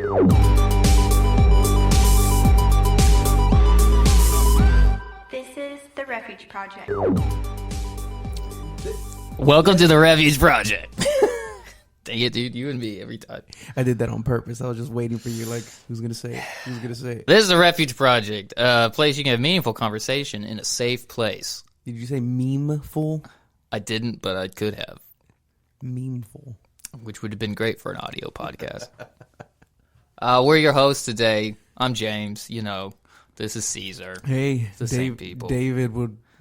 This is the Refuge Project. Welcome to the Refuge Project. Dang it, dude. You and me every time. I did that on purpose. I was just waiting for you, like, who's going to say it? Who's going to say it? This is the Refuge Project, a place you can have meaningful conversation in a safe place. Did you say memeful? I didn't, but I could have. Memeful. Which would have been great for an audio podcast. We're your hosts today. I'm James. You know, this is Caesar. Hey, It's the same people. David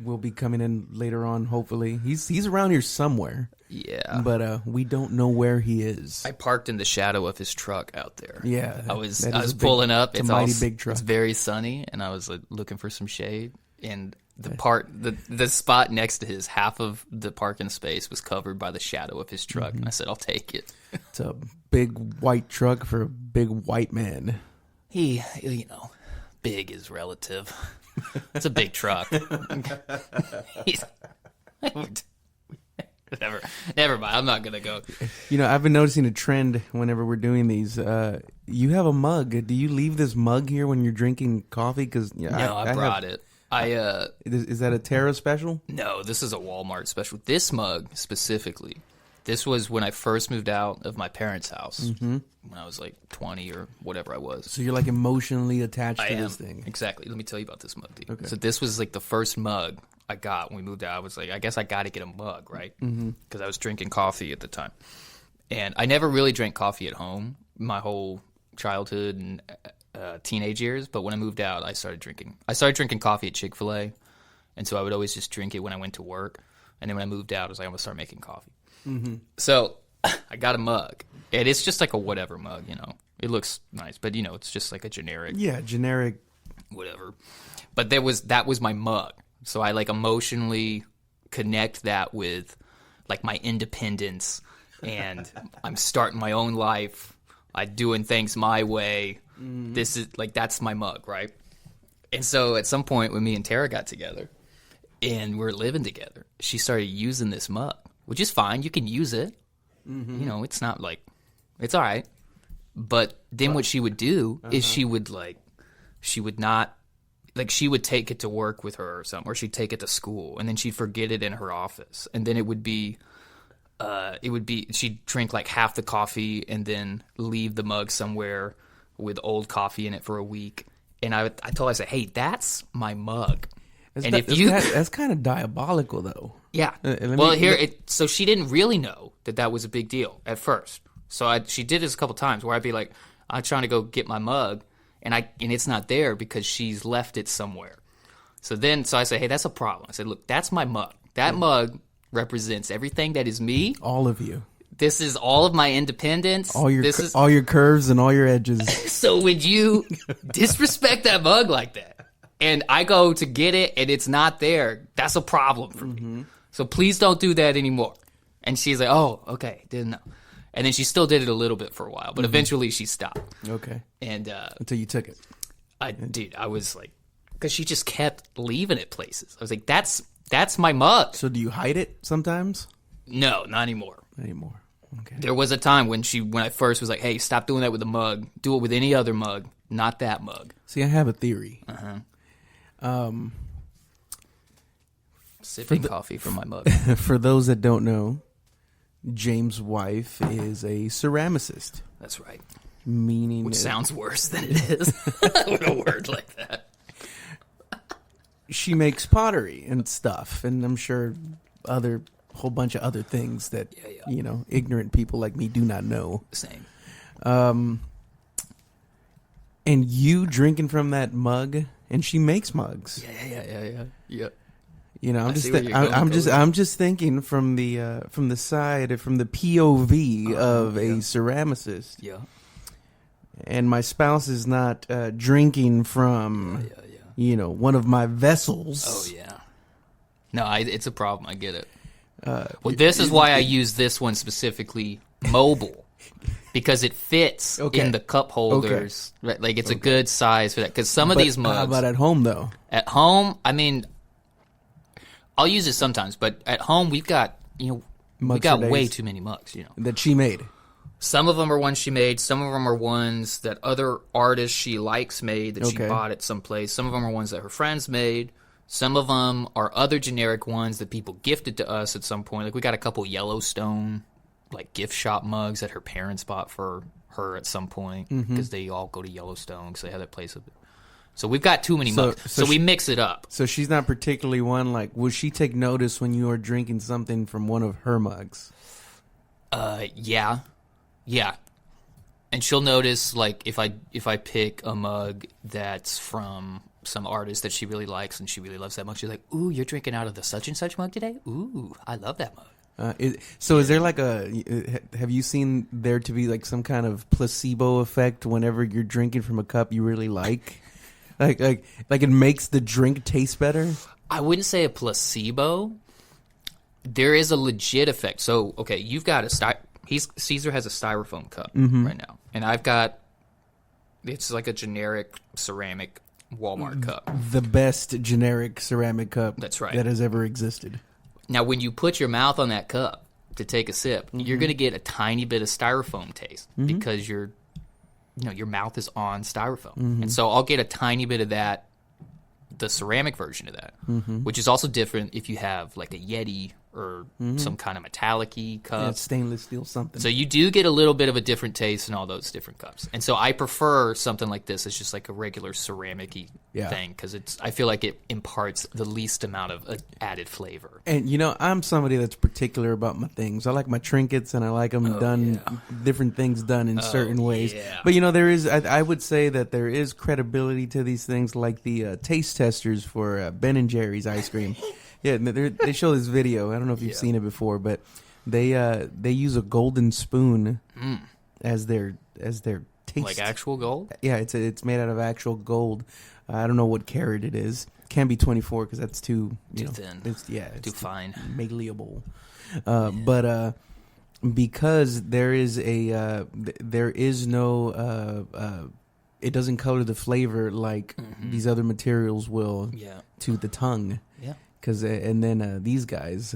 will be coming in later on, hopefully. He's around here somewhere. Yeah. But we don't know where he is. I parked in the shadow of his truck out there. Yeah. I was pulling up. It's a mighty big truck. It's very sunny, and I was like, looking for some shade. And the spot next to his, half of the parking space was covered by the shadow of his truck. And I said, I'll take it. It's a big white truck for a big white man. He, you know, big is relative. It's a big truck. Never mind. I'm not gonna go. You know, I've been noticing a trend whenever we're doing these. You have a mug. Do you leave this mug here when you're drinking coffee? Because No, I brought it. Is that a Terra special? No, this is a Walmart special. This mug specifically. This was when I first moved out of my parents' house when I was like 20 or whatever I was. So you're like emotionally attached to this thing. Exactly. Let me tell you about this mug, dude. Okay. So this was like the first mug I got when we moved out. I was like, I guess I got to get a mug, right? Because I was drinking coffee at the time. And I never really drank coffee at home my whole childhood and teenage years. But when I moved out, I started drinking coffee at Chick-fil-A. And so I would always just drink it when I went to work. And then when I moved out, I was like, I'm going to start making coffee. So I got a mug. And it's just like a whatever mug, you know. It looks nice, but, you know, it's just like a generic. Yeah, generic. Whatever. But that was my mug. So I like emotionally connect that with like my independence, and I'm starting my own life. I'm doing things my way. This is like, that's my mug, right? And so at some point when me and Tara got together and we're living together, she started using this mug, which is fine. You can use it. You know, it's not like, it's all right. But then what she would do is she would not, like, she would take it to work with her or something, or she'd take it to school, and then she'd forget it in her office. And then it would be, she'd drink like half the coffee and then leave the mug somewhere with old coffee in it for a week. And I told her, I said, hey, that's my mug. That's kind of diabolical, though. Yeah. So she didn't really know that was a big deal at first. So she did this a couple times where I'd be like, I'm trying to go get my mug, and it's not there because she's left it somewhere. So I said, hey, that's a problem. I said, look, that's my mug. That mug represents everything that is me. All of you. This is all of my independence. All your curves and all your edges. So when you disrespect that mug like that, and I go to get it and it's not there, that's a problem for me. So please don't do that anymore. And she's like, oh, okay, didn't know. And then she still did it a little bit for a while, but eventually she stopped. Okay. And until you took it. I was like, because she just kept leaving it places. I was like, that's my mug. So do you hide it sometimes? No, not anymore. Not anymore. Okay. There was a time when I first was like, hey, stop doing that with the mug. Do it with any other mug, not that mug. See, I have a theory. Sipping coffee from my mug. For those that don't know, James' wife is a ceramicist. That's right. Meaning, which sounds worse than it is with a word like that. She makes pottery and stuff, and I'm sure whole bunch of other things that you know, ignorant people like me do not know. Same. And you drinking from that mug, and she makes mugs. Yeah. You know, I'm just thinking from the side, from the POV of a ceramicist. Yeah. And my spouse is not drinking from, you know, one of my vessels. Oh yeah. No, it's a problem. I get it. Well, this is why I use this one specifically, mobile, because it fits in the cup holders. Okay. Right? Like, it's a good size for that. Because some of these mugs. How about at home, though? At home, I mean, I'll use it sometimes, but at home we've got, you know, we got way too many mugs, you know. That she made. Some of them are ones she made. Some of them are ones that other artists she likes made that she Okay. bought at some place. Some of them are ones that her friends made. Some of them are other generic ones that people gifted to us at some point. Like we got a couple Yellowstone like gift shop mugs that her parents bought for her at some point because they all go to Yellowstone because they have that place. So we've got too many mugs. So we mix it up. So she's not particularly one, like, will she take notice when you are drinking something from one of her mugs? Yeah. And she'll notice like if I pick a mug that's from some artist that she really likes and she really loves that mug, she's like, "Ooh, you're drinking out of the such and such mug today? Ooh, I love that mug." Is there like have you seen there to be like some kind of placebo effect whenever you're drinking from a cup you really like? Like it makes the drink taste better? I wouldn't say a placebo. There is a legit effect. So, okay, you've got Caesar has a styrofoam cup right now, and I've got it's like a generic ceramic Walmart cup. The best generic ceramic cup That's right. that has ever existed. Now, when you put your mouth on that cup to take a sip, you're going to get a tiny bit of styrofoam taste because your mouth is on styrofoam, and so I'll get a tiny bit of that, the ceramic version of that, which is also different if you have like a Yeti or some kind of metallic-y cup. Yeah, stainless steel something. So you do get a little bit of a different taste in all those different cups. And so I prefer something like this. It's just like a regular ceramic-y thing because I feel like it imparts the least amount of added flavor. And, I'm somebody that's particular about my things. I like my trinkets, and I like them done, different things done in certain ways. yeah. But, there is, I would say that there is credibility to these things, like the taste testers for Ben & Jerry's ice cream. Yeah, they show this video. I don't know if you've seen it before, but they use a golden spoon as their taste. Like actual gold? Yeah, it's made out of actual gold. I don't know what carat it is. Can't be 24 because that's too thin. It's Too fine. malleable. But because there is no it doesn't color the flavor like these other materials will to the tongue. Yeah. Cause and then these guys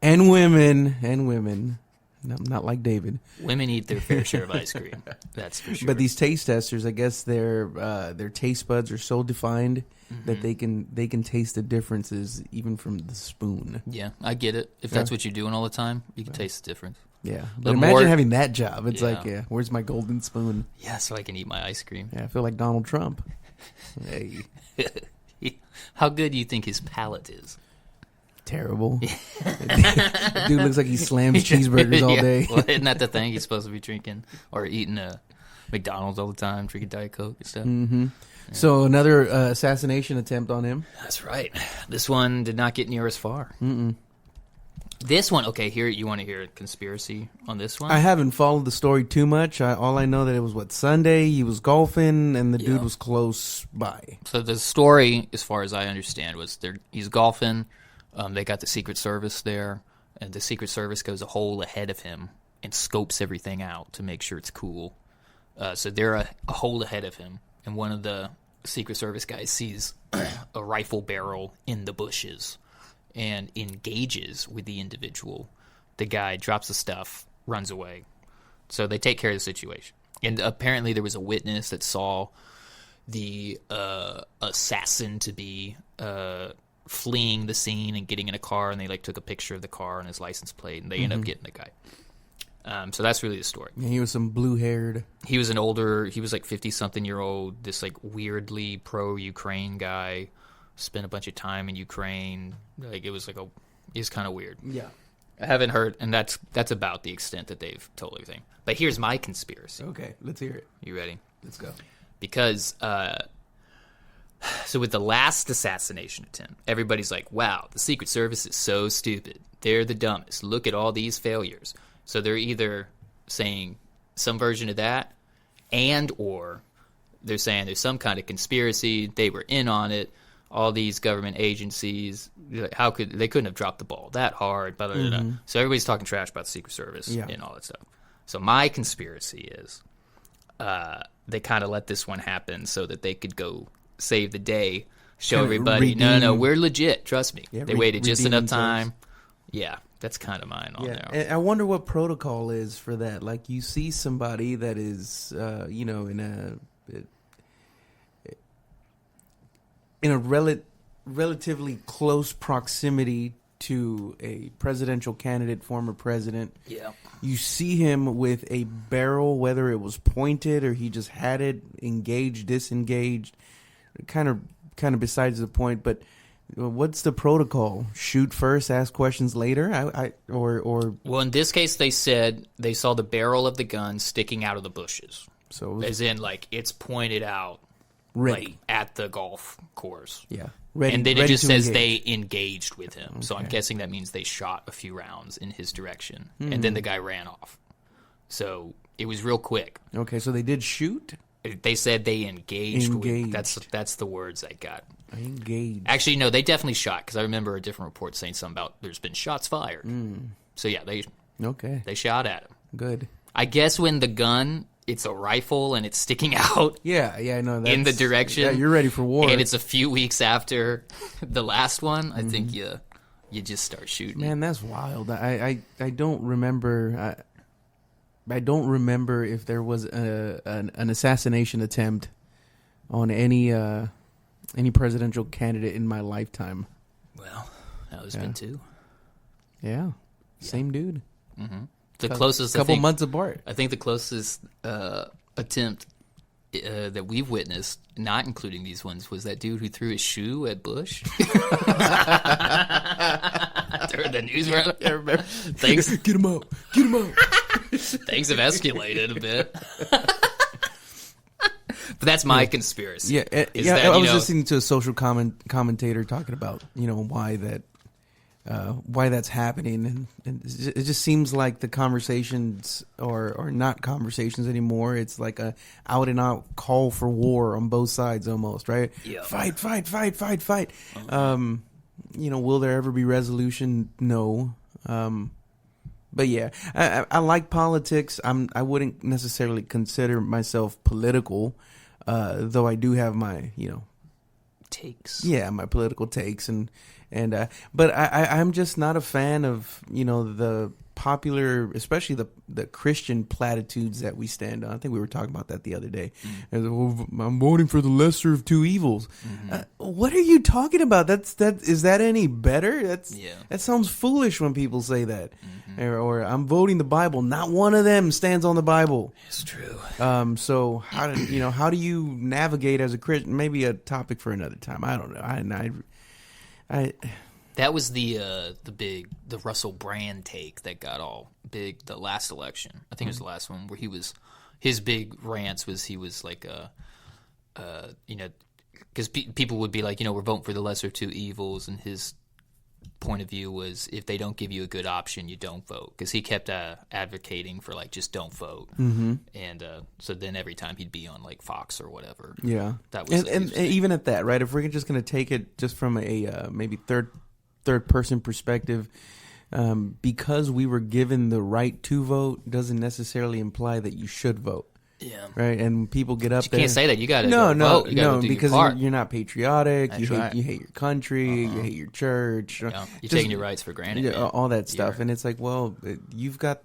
and women, not like David. Women eat their fair share of ice cream. That's for sure. But these taste testers, I guess their taste buds are so defined that they can taste the differences even from the spoon. Yeah, I get it. If that's what you're doing all the time, you can taste the difference. Yeah, but The imagine more- having that job. It's Yeah. like, where's my golden spoon? Yeah, so I can eat my ice cream. Yeah, I feel like Donald Trump. Hey, How good do you think his palate is? terrible. Dude looks like he slams cheeseburgers all Yeah. day. Well, isn't that the thing? He's supposed to be drinking or eating a McDonald's all the time, drinking Diet Coke and stuff. So another assassination attempt on him. That's right. This one did not get near as far. This one, okay, here you want to hear a conspiracy on this one? I haven't followed the story too much. All I know that it was Sunday. He was golfing, and the dude was close by. So the story, as far as I understand, was he's golfing. They got the Secret Service there, and the Secret Service goes a hole ahead of him and scopes everything out to make sure it's cool. So they're a hole ahead of him, and one of the Secret Service guys sees a rifle barrel in the bushes and engages with the individual. The guy drops the stuff, runs away. So they take care of the situation. And apparently there was a witness that saw the assassin to be fleeing the scene and getting in a car, and they took a picture of the car and his license plate, and they end up getting the guy. So that's really the story. Yeah, he was some blue-haired. He was he was 50-something-year-old, this weirdly pro-Ukraine guy, spent a bunch of time in Ukraine. It was kind of weird. Yeah. I haven't heard, and that's about the extent that they've told everything. But here's my conspiracy. Okay, let's hear it. You ready? Let's go. Because so with the last assassination attempt, everybody's like, wow, the Secret Service is so stupid. They're the dumbest. Look at all these failures. So they're either saying some version of that, and or they're saying there's some kind of conspiracy, they were in on it, all these government agencies, they couldn't have dropped the ball that hard, blah, blah, blah, blah. So everybody's talking trash about the Secret Service and all that stuff. So my conspiracy is they kind of let this one happen so that they could go save the day, show Kinda everybody, no, redeem- we're legit, trust me. Yeah, They waited just redeem enough time, Yeah, that's kind of mine on Yeah, there. and I wonder what protocol is for that. Like, you see somebody that is, in a relatively close proximity to a presidential candidate, former president. Yeah. You see him with a barrel, whether it was pointed or he just had it engaged, disengaged, kind of besides the point. But what's the protocol? Shoot first, ask questions later. Or Well, in this case, they said they saw the barrel of the gun sticking out of the bushes, so it was as in like it's pointed out, ready. like at the golf course. Yeah, ready. And then it ready just to says engage. they engaged with him. So I'm Okay. guessing that means they shot a few rounds in his direction, and then the guy ran off. So it was real quick. Okay, so they did shoot. They said they engaged. Engaged. That's the words I got. Engaged. Actually, no, they definitely shot, because I remember a different report saying something about there's been shots fired. So yeah, Okay, they shot at him. good. I guess when the gun, it's a rifle and it's sticking out Yeah, no. in the direction. Yeah, you're ready for war. And it's a few weeks after the last one. I think you just start shooting. Man, that's wild. I don't remember. I don't remember if there was an assassination attempt on any presidential candidate in my lifetime. Well, that was been two. Yeah, same dude. The closest, couple months apart. I think the closest attempt that we've witnessed, not including these ones, was that dude who threw his shoe at Bush during the news round. I remember. Things Get him out. Get him out. things have escalated a bit. But that's my conspiracy. Yeah, is yeah. that, I you was know, listening to a social commentator talking about why that's happening, and it just seems like the conversations are not conversations anymore. It's like a out and out call for war on both sides, almost, right? Yeah. Fight. Will there ever be resolution? No. But yeah, I like politics. I wouldn't necessarily consider myself political, though I do have my takes. yeah, my political takes but I'm just not a fan of the popular, especially the Christian platitudes that we stand on. I think we were talking about that the other day. I'm voting for the lesser of two evils. What are you talking about? Is that any better? That sounds foolish when people say that. Or I'm voting the Bible. Not one of them stands on the Bible. It's true. So how do you navigate as a Christian? Maybe a topic for another time. I don't know. That was the Russell Brand take that got all big the last election. I think it was the last one where his big rants was he was like because people would be like, we're voting for the lesser of two evils, and his point of view was if they don't give you a good option, you don't vote, because he kept advocating for like just don't vote. And so then every time he'd be on like Fox or whatever. Yeah, that was and even at that, right? If we're just going to take it just from a maybe third person perspective, because we were given the right to vote doesn't necessarily imply that you should vote. Yeah. Right, and people get up you there. Can't say that. You got to no, vote. You gotta do because your part. you're not patriotic. That's You hate right. you hate your country. You hate your church. You're Just- taking your rights for granted. Yeah, man. all that stuff, You're- and it's like, well, you've got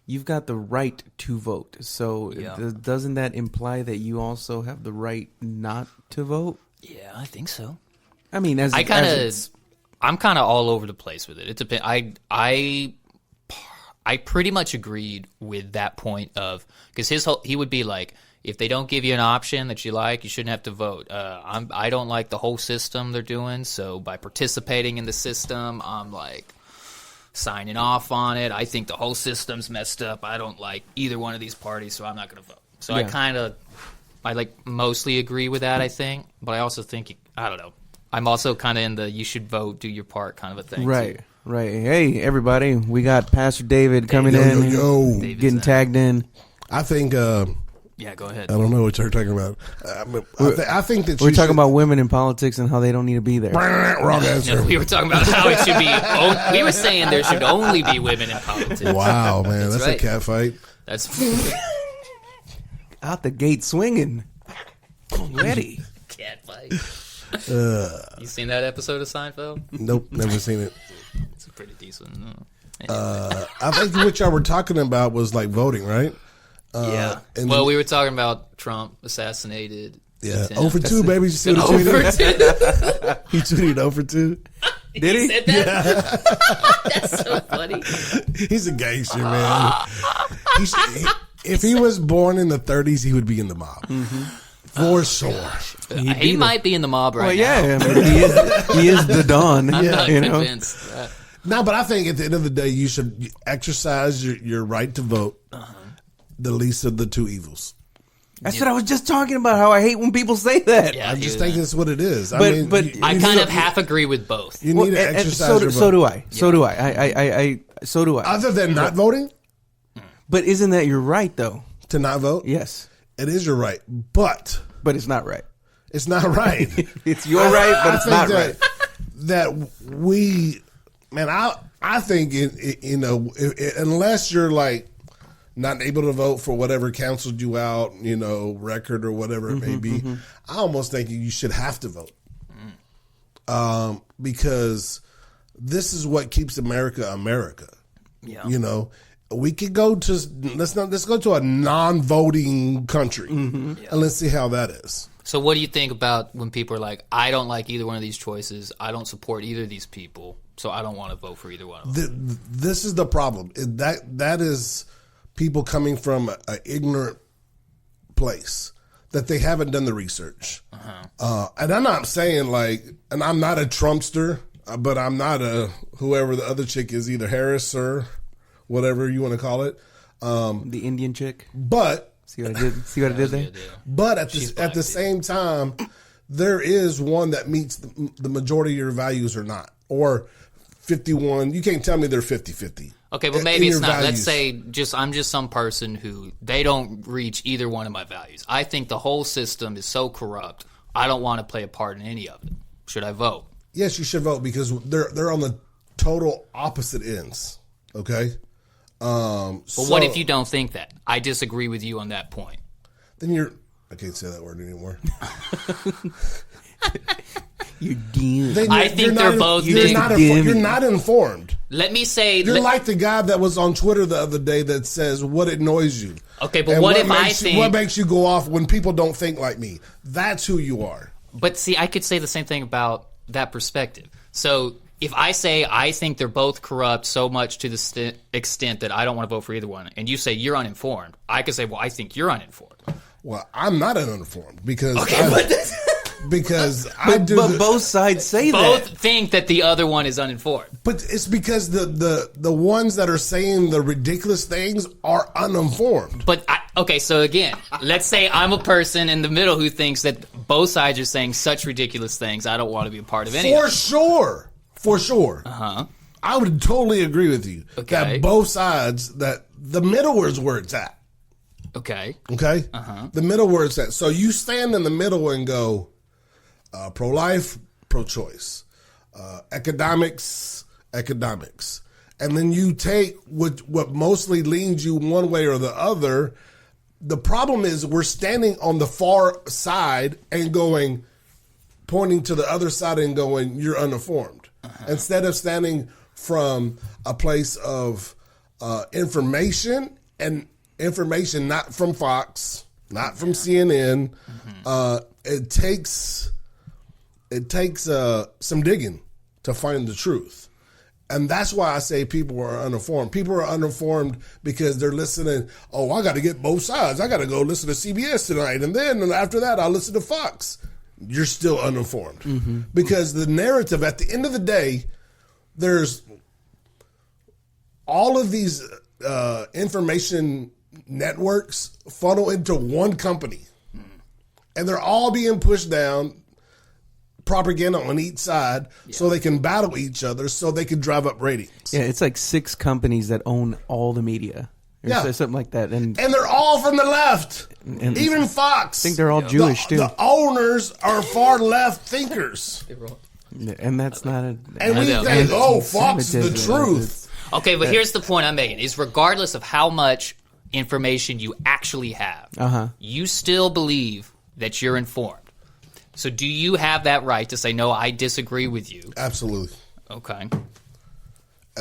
the right to vote. So Yeah. doesn't that imply that you also have the right not to vote? Yeah, I think so. I mean, I'm kind of all over the place with it. It depends. I pretty much agreed with that point of, because he would be like, if they don't give you an option that you like, you shouldn't have to vote. I don't like the whole system they're doing, so by participating in the system, I'm like signing off on it. I think the whole system's messed up. I don't like either one of these parties, so I'm not going to vote. So Yeah. I like mostly agree with that, I think, but I also think, I don't know. I'm also kind of in the you should vote, do your part kind of a thing. right, too. right. Hey, everybody, we got Pastor David coming in, David's getting in. tagged in. I think Yeah, go ahead. I don't know what you're talking about. I think that We're talking about women in politics and how they don't need to be there. wrong answer. No, we were talking about how it should be. We were saying there should only be women in politics. Wow, man, that's right. a cat fight. That's Out the gate swinging, ready. cat fight. You seen that episode of Seinfeld? Nope, never seen it. It's a pretty decent. I think what y'all were talking about was like voting, right? Yeah. And Well, we were talking about Trump assassinated. Yeah. Tim. 0 for 2, baby. You see what he tweeted? He tweeted 0 for 2. Did he? Said that? That's so funny. He's a gangster, man. If he was born in the 30s, he would be in the mob. For sure. He might be in the mob right Well, now. yeah, I mean, he is the Don. I'm not you know? convinced. No, but I think at the end of the day, you should exercise your right to vote. The least of the two evils. That's what I was just talking about. How I hate when people say that. Yeah, I just think that's what it is. But I kind of half agree with both. You need to exercise your vote. So do I. So do I. So do I. Other than not voting, But isn't that your right though? to not vote, Yes, it is your right, but but it's not right. it's not right. It's your right, but it's not right. That we, man, I think unless you're like not able to vote for whatever canceled you out, record or whatever it may be, I almost think you should have to vote, because this is what keeps America America. Yeah. We could go to let's go to a non-voting country and let's see how that is. So what do you think about when people are like, I don't like either one of these choices, I don't support either of these people, so I don't want to vote for either one of them? This is the problem. That is people coming from an ignorant place that they haven't done the research. And I'm not saying and I'm not a Trumpster, but I'm not a whoever the other chick is, either Harris or whatever you want to call it. The Indian chick. But See what I did? See what I did there? But at the same time, there is one that meets the majority of your values or not. Or 51. You can't tell me they're 50-50. Okay, but maybe it's not. Values. Let's say I'm just some person who they don't reach either one of my values. I think the whole system is so corrupt. I don't want to play a part in any of it. Should I vote? Yes, you should vote because they're on the total opposite ends. Okay. But what if you don't think that? I disagree with you on that point. Then I can't say that word anymore. You're dim. I think they're both. You're not informed. Let me say. You're like the guy that was on Twitter the other day that says, what annoys you? Okay, but what if I think. What makes you go off when people don't think like me? That's who you are. But see, I could say the same thing about that perspective. So if I say I think they're both corrupt so much to the extent that I don't want to vote for either one, and you say you're uninformed, I could say, well, I think you're uninformed. Well, I'm not uninformed because But both sides say both that. think that the other one is uninformed. But it's because the ones that are saying the ridiculous things are uninformed. But so again, let's say I'm a person in the middle who thinks that both sides are saying such ridiculous things. I don't want to be a part of any of it. For sure. I would totally agree with you that both sides, that the middle is where it's at. Okay. The middle where it's at. So you stand in the middle and go pro-life, pro-choice, economics, and then you take what mostly leans you one way or the other. The problem is we're standing on the far side and pointing to the other side and going, you're uninformed. Instead of standing from a place of information, and information not from Fox, not from CNN. It takes some digging to find the truth. And that's why I say people are uninformed. People are uninformed because they're listening. Oh, I got to get both sides. I got to go listen to CBS tonight. And then after that, I'll listen to Fox. You're still uninformed. Because the narrative, at the end of the day, there's all of these information networks funnel into one company. And they're all being pushed down, propaganda on each side, so they can battle each other, so they can drive up ratings. Yeah, it's like 6 companies that own all the media. Or something like that. And they're all from the left. And even Fox. I think they're all Jewish, too. The owners are far left thinkers. And that's not a... And we think, Fox is the truth. Okay, but here's the point I'm making, is regardless of how much information you actually have, you still believe that you're informed. So do you have that right to say, no, I disagree with you? Absolutely. Okay.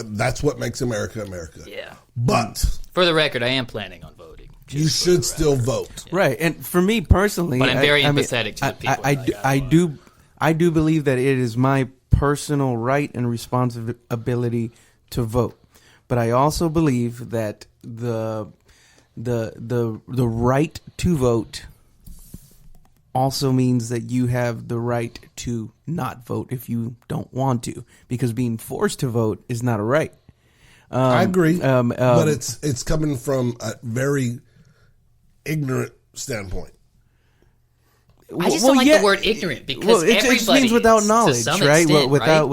That's what makes America America. Yeah. But For the record, I am planning on voting. you should still vote. Right, and for me personally, But I'm very I mean, empathetic to the people I, that I do believe that it is my personal right and responsibility to vote, but I also believe that the right to vote also means that you have the right to not vote if you don't want to, because being forced to vote is not a right. I agree, but it's coming from a very ignorant standpoint. I just don't like the word ignorant because it everybody just means without is, knowledge, to some right? extent, right?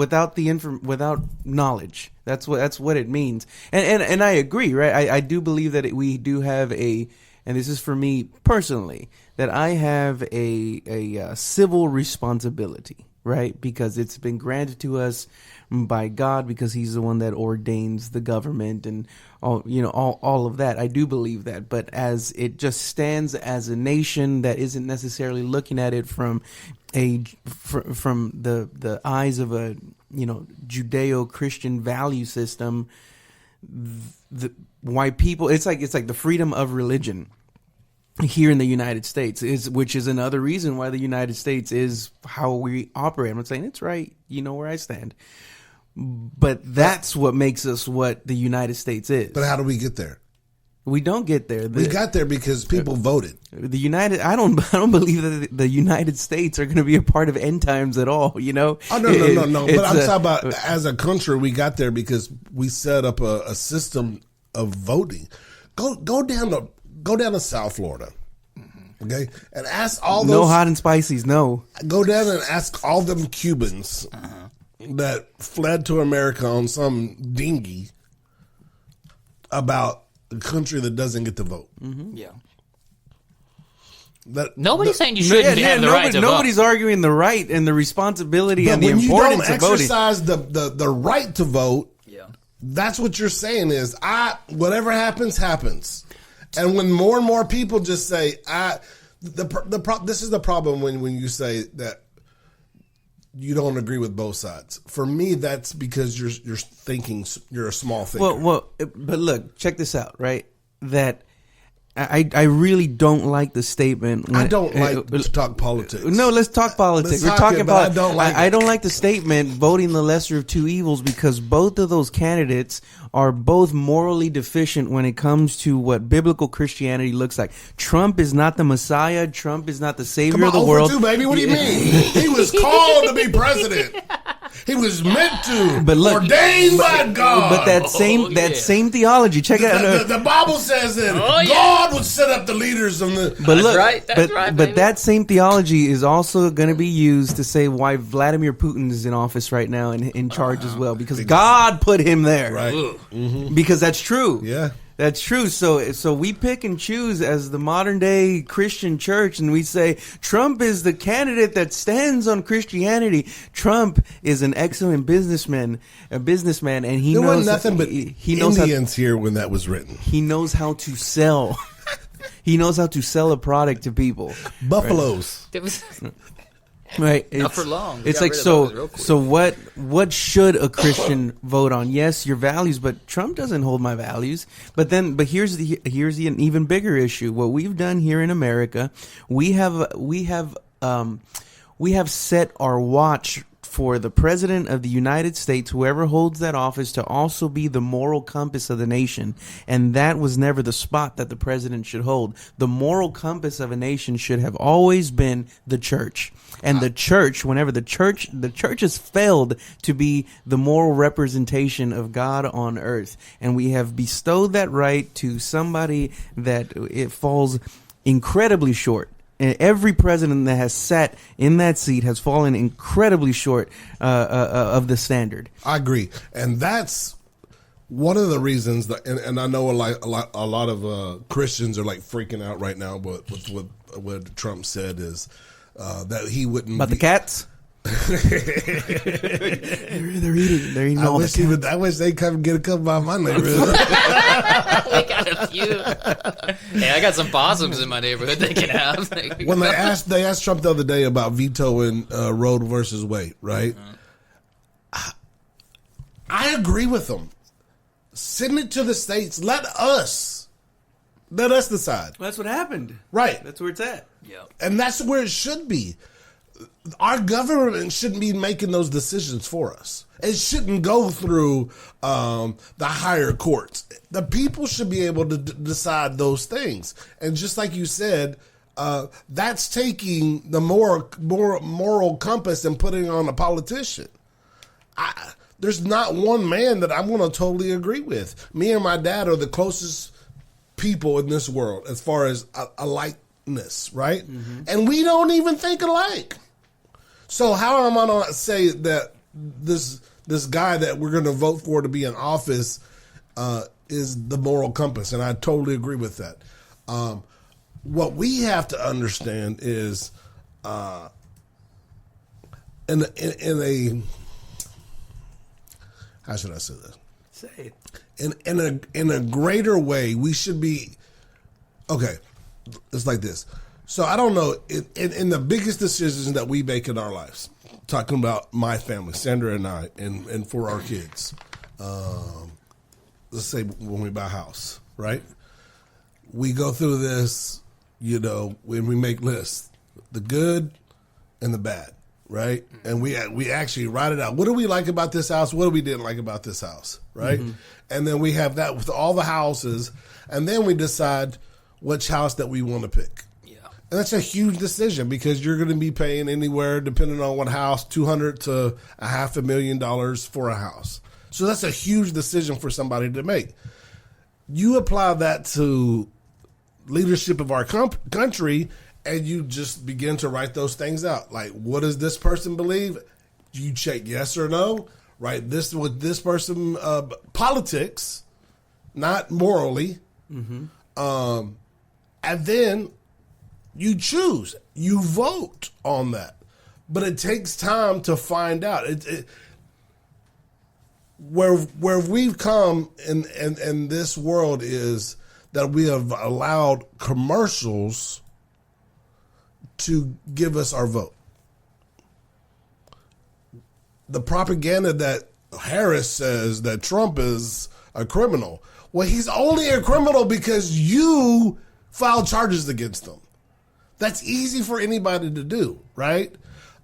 Without knowledge. That's what it means. And I agree, right? I do believe that we do have and this is for me personally, that I have a civil responsibility, right? Because it's been granted to us by God, because He's the one that ordains the government and all of that. I do believe that, but as it just stands as a nation that isn't necessarily looking at it from the eyes of a Judeo-Christian value system, why people it's like the freedom of religion here in the United States which is another reason why the United States is how we operate. I'm not saying it's right, where I stand, but that's what makes us what the United States is. But how do we get there? We don't get there. We got there because people voted. I don't believe that the United States are going to be a part of end times at all. Oh no. But I'm talking about as a country, we got there because we set up a system of voting. Go down to South Florida, okay, and ask all those. No hot and spices. No. Go down and ask all them Cubans that fled to America on some dinghy about a country that doesn't get to vote. Yeah. Nobody's saying you shouldn't have the right to vote. Nobody's arguing the right and the responsibility and the importance of voting. When you don't exercise the right to vote, that's what you're saying is, whatever happens, happens. And when more and more people just say, this is the problem when you say that you don't agree with both sides. For me, that's because you're thinking, you're a small thinker. Well, but look, check this out, right? That I really don't like the statement. I don't like to talk politics. No, let's talk politics. We're talking about. I don't like the statement voting the lesser of two evils, because both of those candidates are both morally deficient when it comes to what biblical Christianity looks like. Trump is not the Messiah. Trump is not the savior of the world. Come on, baby. What do you mean? He was called to be president. He was meant to, ordained by God. But that same theology. Check it out. The Bible says that God would set up the leaders on the. But look, that's right. But that same theology is also going to be used to say why Vladimir Putin is in office right now and in charge as well, because God put him there. Right. Mm-hmm. Because that's true. Yeah. That's true. So we pick and choose as the modern day Christian church, and we say Trump is the candidate that stands on Christianity. Trump is an excellent businessman, and he there knows wasn't nothing but Indians here when that was written. He knows how to sell. He knows how to sell a product to people. Buffaloes. Right. Not for long. It's like, so what should a Christian vote on? Yes, your values, but Trump doesn't hold my values. But here's an even bigger issue. What we've done here in America, we have set our watch for the president of the United States, whoever holds that office, to also be the moral compass of the nation. And that was never the spot that the president should hold. The moral compass of a nation should have always been the church. And the church, whenever the church has failed to be the moral representation of God on earth, and we have bestowed that right to somebody that it falls incredibly short. And every president that has sat in that seat has fallen incredibly short of the standard. I agree, and that's one of the reasons that. And I know a lot of Christians are like freaking out right now. But what Trump said is that he wouldn't about the cats. They're eating. I wish they come get a couple by my neighborhood. We got a few. Hey, I got some possums in my neighborhood they can have. When they asked Trump the other day about vetoing Roe versus Wade, right? I agree with them. Send it to the states. Let us decide. That's what happened. Right. That's where it's at. Yeah. And that's where it should be. Our government shouldn't be making those decisions for us. It shouldn't go through the higher courts. The people should be able to decide those things. And just like you said, that's taking the moral compass and putting it on a politician. There's not one man that I'm going to totally agree with. Me and my dad are the closest people in this world as far as a likeness, right? Mm-hmm. And we don't even think alike. So how am I going to say that this guy that we're going to vote for to be in office is the moral compass? And I totally agree with that. What we have to understand is in a how should I say this? Say it. In a greater way, we should be okay. It's like this. So I don't know, in the biggest decisions that we make in our lives, talking about my family, Sandra and I, and for our kids, let's say when we buy a house, right? We go through this, when we make lists, the good and the bad, right? And we actually write it out. What do we like about this house? What do we didn't like about this house, right? Mm-hmm. And then we have that with all the houses, and then we decide which house that we want to pick. And that's a huge decision because you're going to be paying anywhere, depending on what house, $200,000 to $500,000 for a house. So that's a huge decision for somebody to make. You apply that to leadership of our country, and you just begin to write those things out. Like, what does this person believe? You check yes or no. Right? This with this person, politics, not morally. Mm-hmm. And then you choose, you vote on that, but it takes time to find out. Where we've come in this world is that we have allowed commercials to give us our vote. The propaganda that Harris says that Trump is a criminal. Well, he's only a criminal because you filed charges against him. That's easy for anybody to do, right?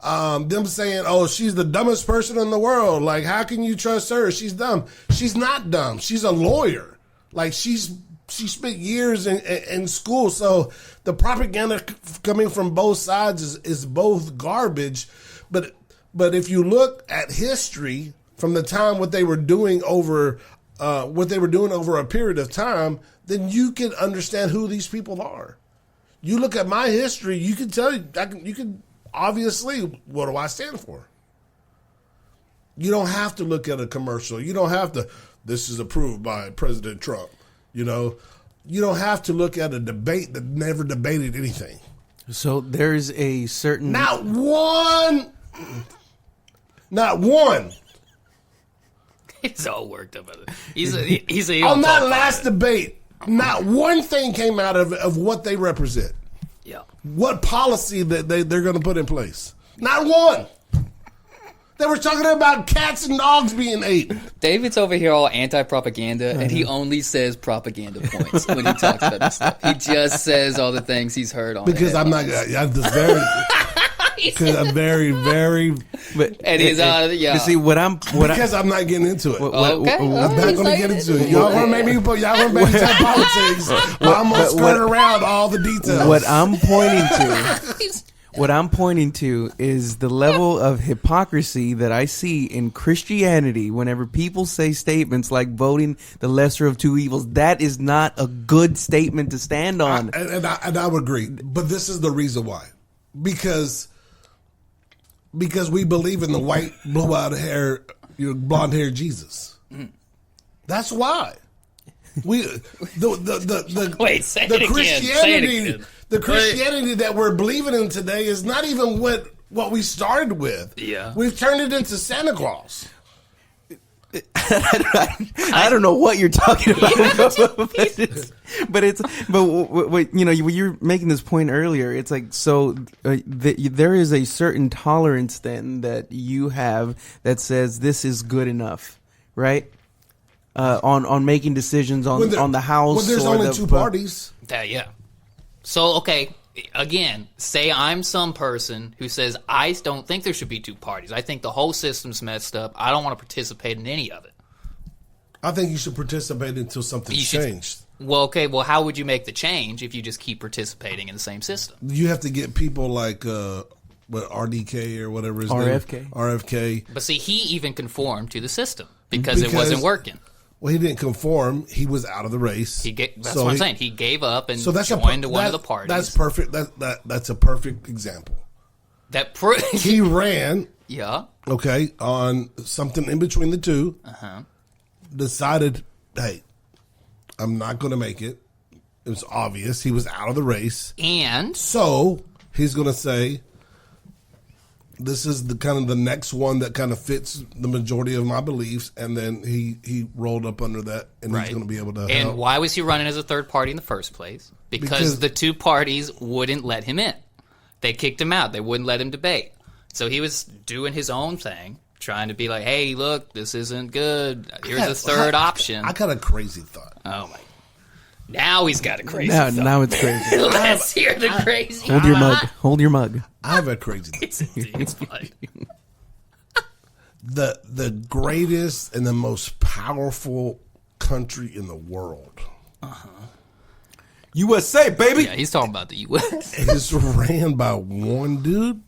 Them saying, oh, she's the dumbest person in the world. Like, how can you trust her? She's dumb. She's not dumb. She's a lawyer. Like, she spent years in school. So the propaganda coming from both sides is both garbage. But if you look at history from the time what they were doing over a period of time, then you can understand who these people are. You look at my history, you can tell you can obviously, what do I stand for? You don't have to look at a commercial. You don't have to, this is approved by President Trump. You don't have to look at a debate that never debated anything. So there's a certain... Not one. He's all worked up. He's a on that last debate, not one thing came out of what they represent. Yeah. What policy that they're going to put in place? Not one. They were talking about cats and dogs being ate. David's over here all anti-propaganda, and he only says propaganda points when he talks about this stuff. He just says all the things he's heard on. Because I'm not. I'm just very. Because I'm very, very. But and he's yeah. You see because I'm not getting into it. Okay. I'm not going to get into it. Y'all want to make me talk politics. I'm going to skirt around all the details. What I'm pointing to is the level of hypocrisy that I see in Christianity whenever people say statements like voting the lesser of two evils. That is not a good statement to stand on. And I would agree. But this is the reason why. Because we believe in the white, blonde hair Jesus. That's why. Wait, say it again. The Christianity that we're believing in today is not even what we started with. Yeah. We've turned it into Santa Claus. I don't know what you're talking about, but when you're making this point earlier, it's like there is a certain tolerance then that you have that says this is good enough, right? on making decisions on the House. Well, there's or only the, two parties. Yeah. So, okay, again, say I'm some person who says, I don't think there should be two parties. I think the whole system's messed up. I don't want to participate in any of it. I think you should participate until something's changed. Well, okay, how would you make the change if you just keep participating in the same system? You have to get people like RDK or whatever his RFK. name. RFK. But see, he even conformed to the system because it wasn't working. Well, he didn't conform. He was out of the race. That's what I'm saying. He gave up and that's joined one of the parties. That's perfect. That's a perfect example. He ran. Yeah. Okay, on something in between the two. Decided, hey, I'm not going to make it. It was obvious he was out of the race, and so he's going to say, "This is the kind of the next one that kind of fits the majority of my beliefs." And then he rolled up under that, and he's going to be able to. And help. why was he running as a third party in the first place? Because the two parties wouldn't let him in. They kicked him out. They wouldn't let him debate. So he was doing his own thing, trying to be like, hey, look, this isn't good. Here's a third option. I got a crazy thought. Oh, my. Now he's got a crazy thought. Now it's crazy. Let's hear the crazy Hold your mug. Hold your mug. I have a crazy thought. It's fun. The greatest and the most powerful country in the world. USA, baby. Yeah, he's talking about the U.S. It's ran by one dude.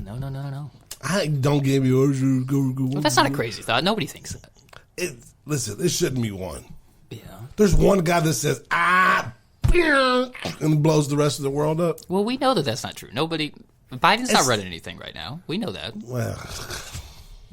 No. I don't give you. Well, that's not a crazy thought. Nobody thinks that. Listen, it shouldn't be one. Yeah. There's one guy that says and blows the rest of the world up. Well, we know that that's not true. Biden's not running anything right now. We know that. Well,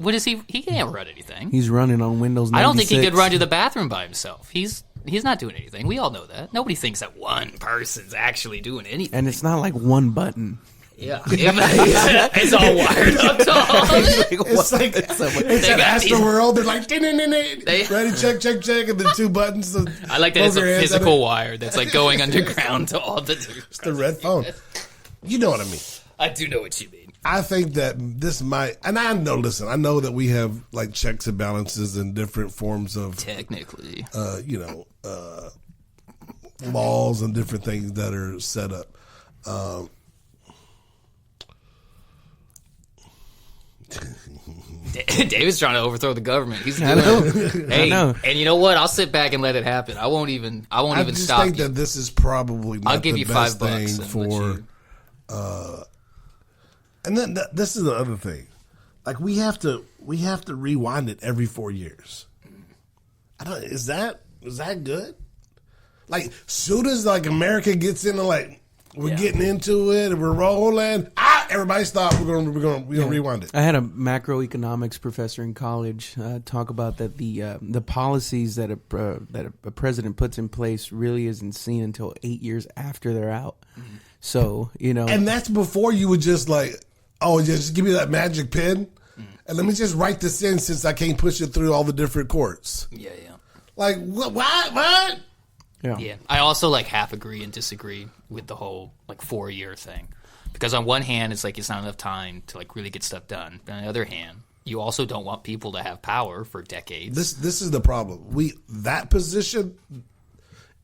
What is he? He can't run anything. He's running on Windows 96. I don't think he could run to the bathroom by himself. He's not doing anything. We all know that. Nobody thinks that one person's actually doing anything. And it's not like one button. Yeah. It's all wired up to all of it. it's like it's an Astroworld. They're like, ready, check, and the two buttons. I like that it's a physical wire that's like going underground to all the. It's the red phone. You know what I mean. I do know what you mean. I think that this might, and I know that we have like checks and balances and different forms of technically, laws and different things that are set up. David's trying to overthrow the government. He's doing I know. Hey, I know. And you know what? I'll sit back and let it happen. I won't even just stop think you. that this is probably not I'll give the you best $5 thing for. And then this is the other thing. Like we have to rewind it every 4 years. Is that good? Like soon as like America gets into like we're getting into it and we're rolling, everybody stop. We're gonna rewind it. I had a macroeconomics professor in college talk about that the policies that a president puts in place really isn't seen until 8 years after they're out. Mm-hmm. So and that's before you would just like, just give me that magic pen, and let me just write this in since I can't push it through all the different courts. Yeah. Like what? Yeah. I also like half agree and disagree with the whole like 4-year thing. Because on one hand, it's like it's not enough time to like really get stuff done. But on the other hand, you also don't want people to have power for decades. This is the problem. That position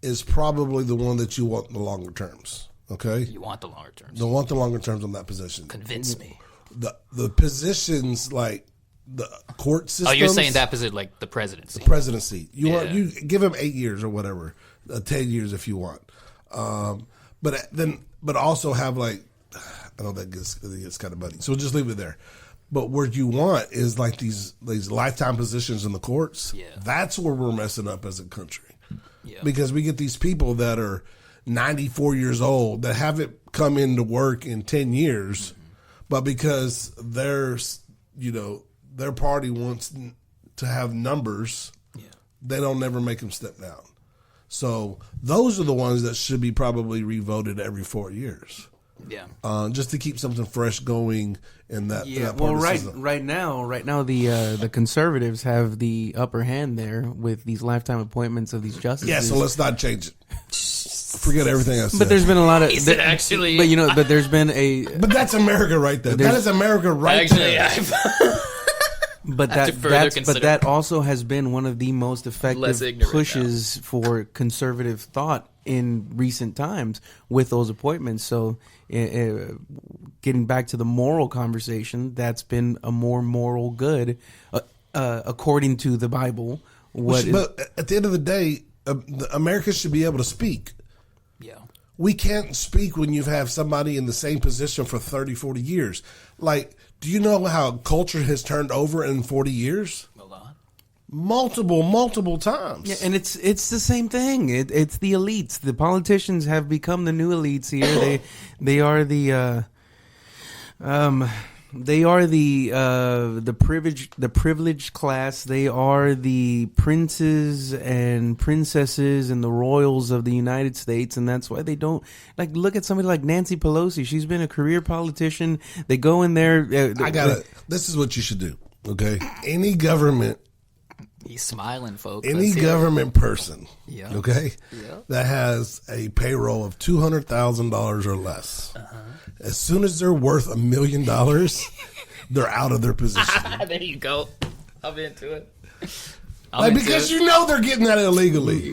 is probably the one that you want in the longer terms. Okay? You want the longer terms. You want the longer terms on that position. Convince me. The positions like the court systems. Oh, you're saying that position like the presidency. The presidency. You give him 8 years or whatever. 10 years if you want. But also have like, I know that gets kind of muddy. So just leave it there. But what you want is like these lifetime positions in the courts. Yeah. That's where we're messing up as a country. Yeah. Because we get these people that are 94 years old that haven't come into work in 10 years, but because their party wants to have numbers, they don't never make them step down. So those are the ones that should be probably revoted every 4 years. Yeah. Just to keep something fresh going in that. Yeah. That part Well, of the system. right now, the conservatives have the upper hand there with these lifetime appointments of these justices. Yeah. So let's not change it. Forget everything I said. But there's been a lot of. Is it actually? But there's been a. But that's America right there. That is America right there. But After further that also has been one of the most Less effective ignorant pushes for conservative thought in recent times with those appointments. So, getting back to the moral conversation, that's been a more moral good, according to the Bible. But at the end of the day, America should be able to speak. Yeah. We can't speak when you have somebody in the same position for 30, 40 years. Like, do you know how culture has turned over in 40 years? A lot. Multiple times. Yeah, and it's the same thing. It's the elites. The politicians have become the new elites here. They are the privileged class. They are the princes and princesses and the royals of the United States, and that's why they don't look at somebody like Nancy Pelosi. She's been a career politician. They go in there. This is what you should do. Okay, any government. He's smiling, folks. Any government person, Yeah. okay, Yeah. that has a payroll of $200,000 or less, as soon as they're worth $1 million, they're out of their position. There you go. I'm into it. Because you know they're getting that illegally.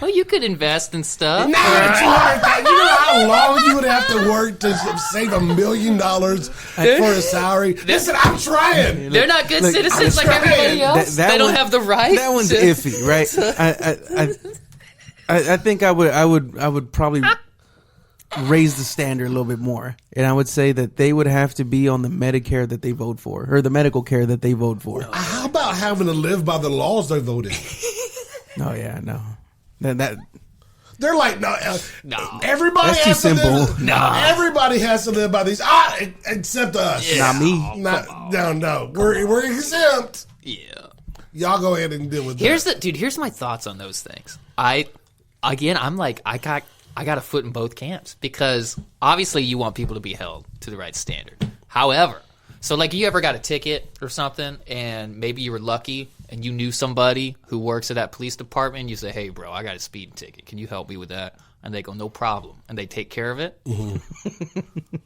Well, you could invest in stuff. Now $200,000. You know how long you would have to work to save $1 million for a salary? Listen, I'm trying. They're not good citizens like trying. everybody else. They don't have the right. That one's iffy, right? I think I would probably raise the standard a little bit more, and I would say that they would have to be on the Medicare that they vote for, or the medical care that they vote for. How about having to live by the laws they voted? Oh yeah, no, that They're like, no. Everybody That's has too to simple. live. No. Everybody has to live by these. Except us. Yeah. not me. No. We're exempt. Yeah. Y'all go ahead and deal with that. Here's my thoughts on those things. I'm like, I got a foot in both camps, because obviously you want people to be held to the right standard. However, so like, you ever got a ticket or something, and maybe you were lucky and you knew somebody who works at that police department, and you say, hey bro, I got a speeding ticket, can you help me with that? And they go, no problem, and they take care of it. Mm-hmm.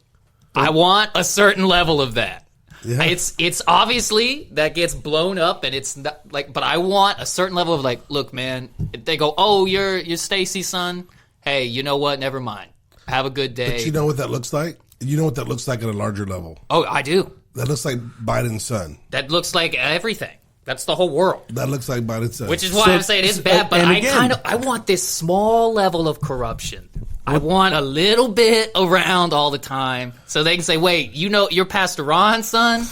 I want a certain level of that. Yeah. It's obviously that gets blown up, and it's not, like, but I want a certain level of, like, look man, they go, oh, you're Stacy's son, hey, you know what, never mind, have a good day. But you know what that looks like? You know what that looks like at a larger level? Oh, I do. That looks like Biden's son. That looks like everything. That's the whole world. That looks like Biden's son. Which is why I'm saying it's bad, but I want this small level of corruption. I want a little bit around all the time, so they can say, wait, you know, you're Pastor Ron's son?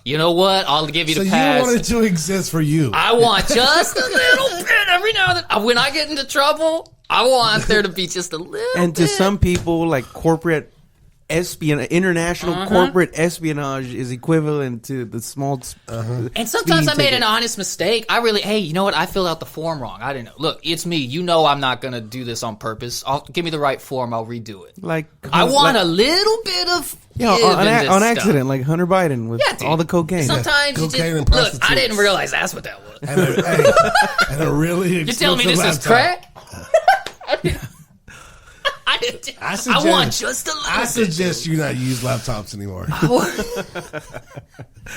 You know what? I'll give you the pass. So you want it to exist for you. I want just a little bit every now and then. When I get into trouble, I want there to be just a little bit. And to some people, like, corporate international corporate espionage is equivalent to the small. And sometimes I made an honest mistake. Hey, you know what? I filled out the form wrong. I didn't know. Look, it's me. You know, I'm not gonna do this on purpose. Give me the right form. I'll redo it. I want a little bit of on accident, like Hunter Biden with all the cocaine. Sometimes cocaine and look. I didn't realize that's what that was. And a really you're telling me this laptop. is crack? I want just a little bit. I suggest you not use laptops anymore.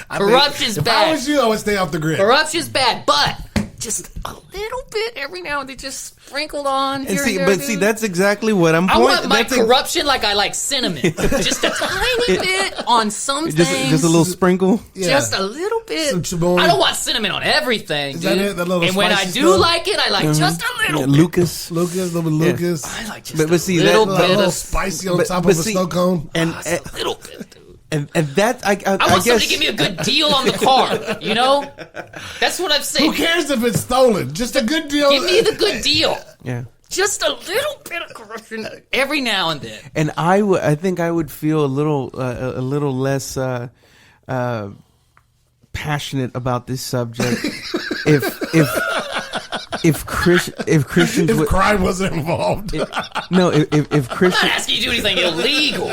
Corruption's bad. If bad. I was you, I would stay off the grid. Corruption's bad, but just a little bit every now and then, just sprinkled on. See, that's exactly what I'm. I want my corruption like I like cinnamon, just a tiny bit on some things. Just a little sprinkle. Yeah. Just a little bit. I don't want cinnamon on everything, dude. And when I do like it, I like just a little bit. Lucas. I like just a little bit of spicy on top of a snow cone. And a little bit, dude. And that I want somebody to give me a good deal on the car. You know, that's what I'm saying. Who cares if it's stolen? Just a good deal. Give me the good deal. Yeah. Just a little bit of corruption every now and then. And I think I would feel a little less passionate about this subject if Christians crime wasn't involved. If Christians, I'm not asking you to do anything illegal.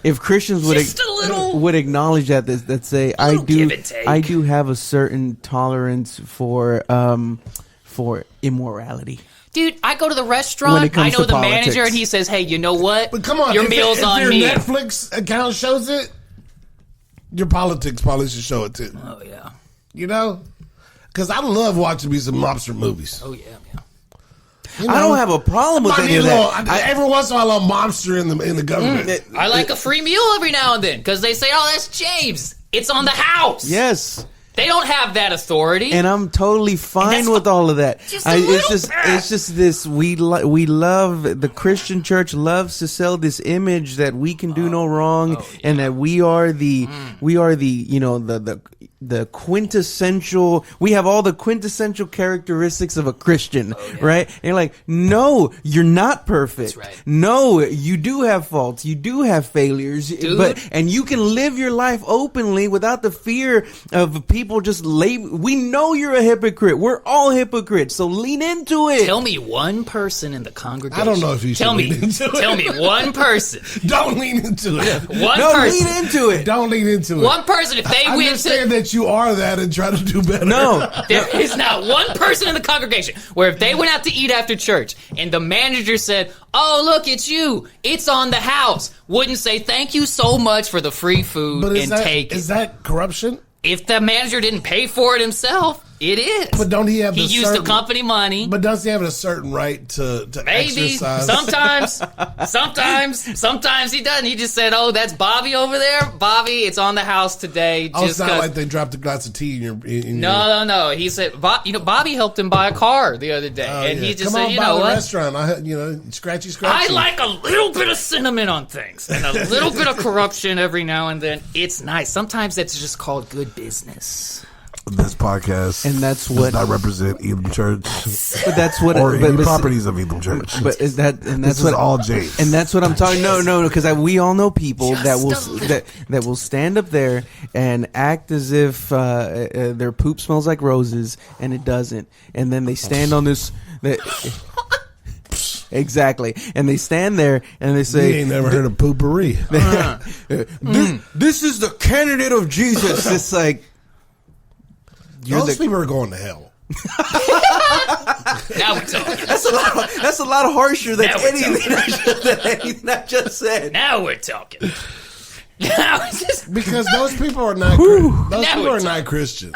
If Christians would acknowledge that say I do have a certain tolerance for immorality. Dude, I go to the restaurant, I know the manager, and he says, hey, you know what? But come on, your meal's on me. me. If your Netflix account shows it, Your politics probably should show it too. Oh yeah. You know? Because I love watching me some mobster movies. Oh yeah. You know? I don't have a problem with any of that. Every once in a while, I'm a mobster in the government. I like a free meal every now and then because they say, "Oh, that's James. It's on the house." Yes. They don't have that authority. And I'm totally fine with all of that. It's just this. We love the Christian church loves to sell this image that we can do no wrong, and that we are the the quintessential. We have all the quintessential characteristics of a Christian, right? And you're like, no, you're not perfect. That's right. No, you do have faults. You do have failures, and you can live your life openly without the fear of people just we know you're a hypocrite. We're all hypocrites, so lean into it. Tell me one person in the congregation. I don't know if you should lean into it. Tell me one person. Don't lean into it. One person. Lean into it. Don't lean into it. One person. If they win, understand that you are that and try to do better. No. there is not one person in the congregation where if they went out to eat after church and the manager said, "Oh, look, it's you. It's on the house," wouldn't say thank you so much for the free food take it. Is that corruption? If the manager didn't pay for it himself, it is. But don't he have? He used the company money. But does he have a certain right to Maybe. exercise? Sometimes he doesn't. He just said, "Oh, that's Bobby over there. Bobby, it's on the house today." Oh, it's not like they dropped a glass of tea in your. No. He said, Bobby helped him buy a car the other day, and he just said, "You know what? Restaurant, scratchy. I like a little bit of cinnamon on things and a little bit of corruption every now and then. It's nice. Sometimes that's just called good business." This podcast, and that's does what not represent Edom Church, but that's what or any properties of Edom Church. But is that and that's this what is all James, and that's what I'm talking. No, because we all know people that will stand up there and act as if their poop smells like roses, and it doesn't, and then they stand on this. Exactly, and they stand there and they say, "You ain't never heard of poopery." This is the candidate of Jesus. It's like. Those people are going to hell. Now we're talking. That's a lot harsher than anything I just said. Now we're talking. Now it's just because those people are not. Those people are not Christians.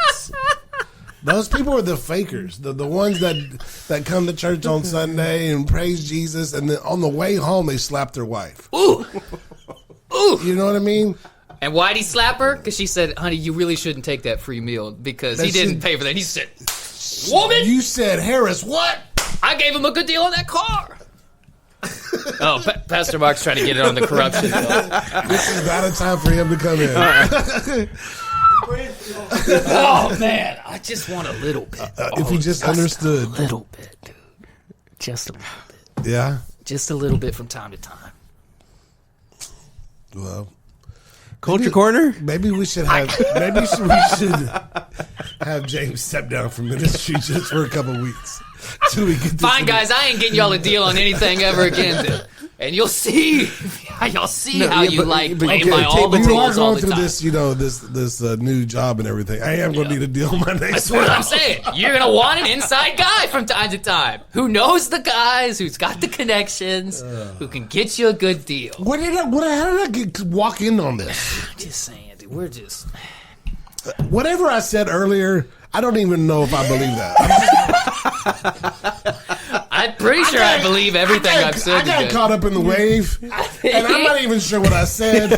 Those people are the fakers, the ones that come to church on Sunday and praise Jesus, and then on the way home they slap their wife. Ooh. You know what I mean? And why'd he slap her? Because she said, "Honey, you really shouldn't take that free meal," because he didn't pay for that. He said, "Woman, you said Harris what? I gave him a good deal on that car." Oh, Pastor Mark's trying to get it on the corruption. This is about a time for him to come in. Oh man, I just want a little bit. If he just understood, a little bit, dude. Just a little bit. Yeah, just a little bit from time to time. Well. Culture Corner? Maybe we should have. Maybe we should have James step down from ministry just for a couple weeks till we get. Fine, guys. I ain't getting y'all a deal on anything ever again. Then. And you'll see how you play by all the rules all the time. You are going through this new job and everything. I am going to need a deal my next. That's what I'm saying. You're going to want an inside guy from time to time who knows the guys, who's got the connections, who can get you a good deal. How did I walk in on this? I'm just saying, dude. We're just whatever I said earlier. I don't even know if I believe that. I'm pretty sure I belive everything I've said. I got caught up in the wave, and I'm not even sure what I said.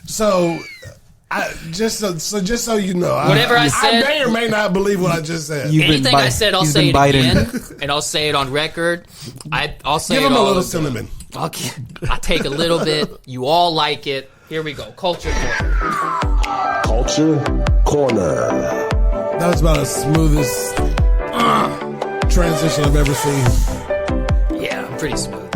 So, just so you know, whatever I said, I may or may not believe what I just said. Anything I said, I'll say it again, and I'll say it on record. I'll say give him a little cinnamon. I take a little bit. You all like it. Here we go. Culture Corner. Culture Corner. That was about the smoothest transition I've ever seen. Yeah, I'm pretty smooth.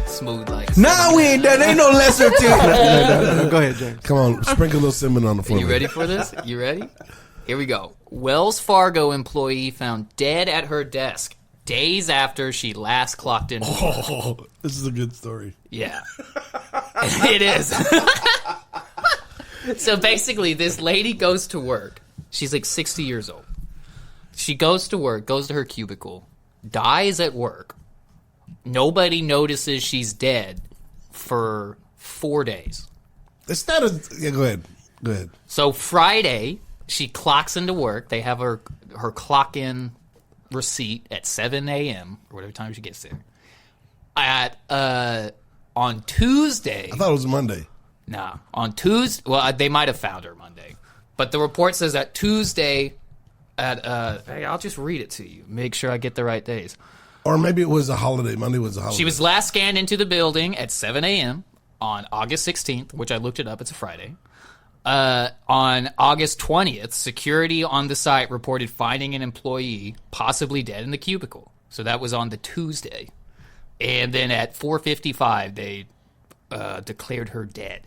Smooth like. Nah, we ain't done. Ain't no lesser to. No. Go ahead, James. Come on, sprinkle a little cinnamon on the floor. You ready for this? You ready? Here we go. Wells Fargo employee found dead at her desk days after she last clocked in. Oh, this is a good story. Yeah, it is. So basically, this lady goes to work. She's like 60 years old. She goes to work, goes to her cubicle, dies at work. Nobody notices she's dead for 4 days. Instead of go ahead. So Friday, she clocks into work. They have her clock in receipt at 7 a.m. or whatever time she gets there. On Tuesday, I thought it was Monday. nah, on Tuesday. Well, they might have found her Monday, but the report says that Tuesday at hey, I'll just read it to you. Make sure I get the right days. Or maybe it was a holiday. Monday was a holiday. She was last scanned into the building at 7 a.m. on August 16th, which I looked it up. It's a Friday. On August 20th, security on the site reported finding an employee possibly dead in the cubicle. So that was on the Tuesday. And then at 4:55, they declared her dead.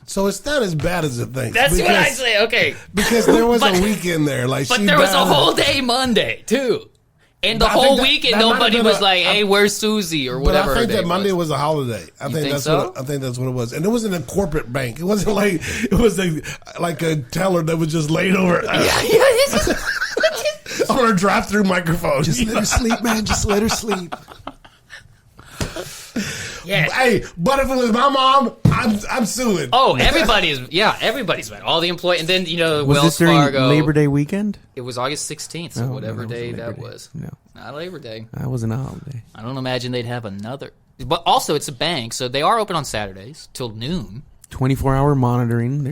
So it's not as bad as it thinks. That's what I say. Okay. Because there was But- a weekend there. Like, But she there was a died- whole day Monday, too. And the But I think whole that- weekend, that might have nobody been was a- like, hey, where's Susie? Or But whatever. I think her that name Monday was. was a holiday. I think think that's so? what I think that's what it was. And it wasn't a corporate bank. It wasn't like it was like a teller that was just laid over on a drive-through microphone. Just let her sleep, man. Just let her sleep. Yeah. Hey, but if it was my mom, I'm suing. Oh, everybody's mad. All the employees, and then Was Wells this during Fargo. Labor Day weekend? It was August 16th, so No, whatever no, day Labor that Day. was. No, Not Labor Day. that wasn't a holiday. I don't imagine they'd have another. But also, it's a bank, so they are open on Saturdays till noon. 24-hour monitoring.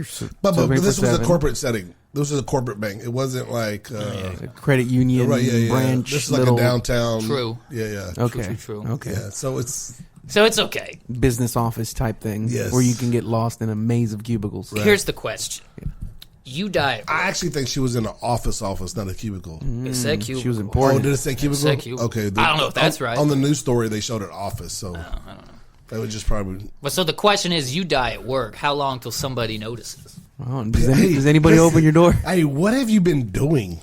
But this was a corporate setting. This was a corporate bank. It wasn't like A credit union right. Yeah, yeah. branch. This is like little, a downtown. True. Yeah. Okay. True. Okay. Yeah. So it's So it's okay. Business office type thing. Yes. Where you can get lost in a maze of cubicles. Here's the question. You die at work. I actually think she was in an office, not a cubicle. It said cubicle. She was Oh, important. did it say cubicle? said cubicle. Okay. I don't know if that's right. On the news story, they showed an office, so I don't know. That would just probably. But so the question is, you die at work. How long till somebody notices? Oh, does anybody listen, open your door? Hey, what have you been doing?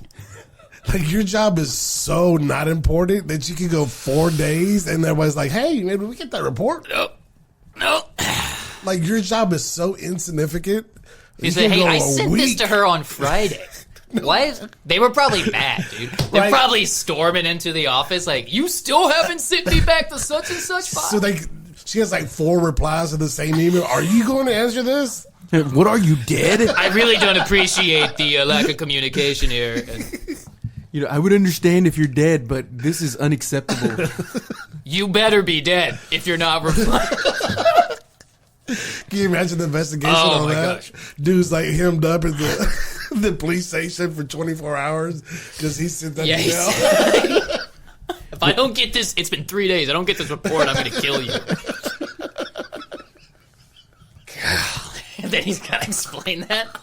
Like, your job is so not important that you could go 4 days and everybody's like, hey, maybe we get that report. No. Like, your job is so insignificant. You say, can hey, go I a sent this week. to her on Friday. What? They were probably mad, dude. They're Right. probably storming into the office like, you still haven't sent me back the such and such file. So she has like 4 replies to the same email. Are you going to answer this? What are you, dead? I really don't appreciate the lack of communication here. You know, I would understand if you're dead, but this is unacceptable. You better be dead if you're not replying. Can you imagine the investigation Oh, on my that? gosh. Dude's like hemmed up at the police station for 24 hours because he sent that email. If I don't get this, it's been 3 days. I don't get this report, I'm going to kill you. And then he's got to explain that.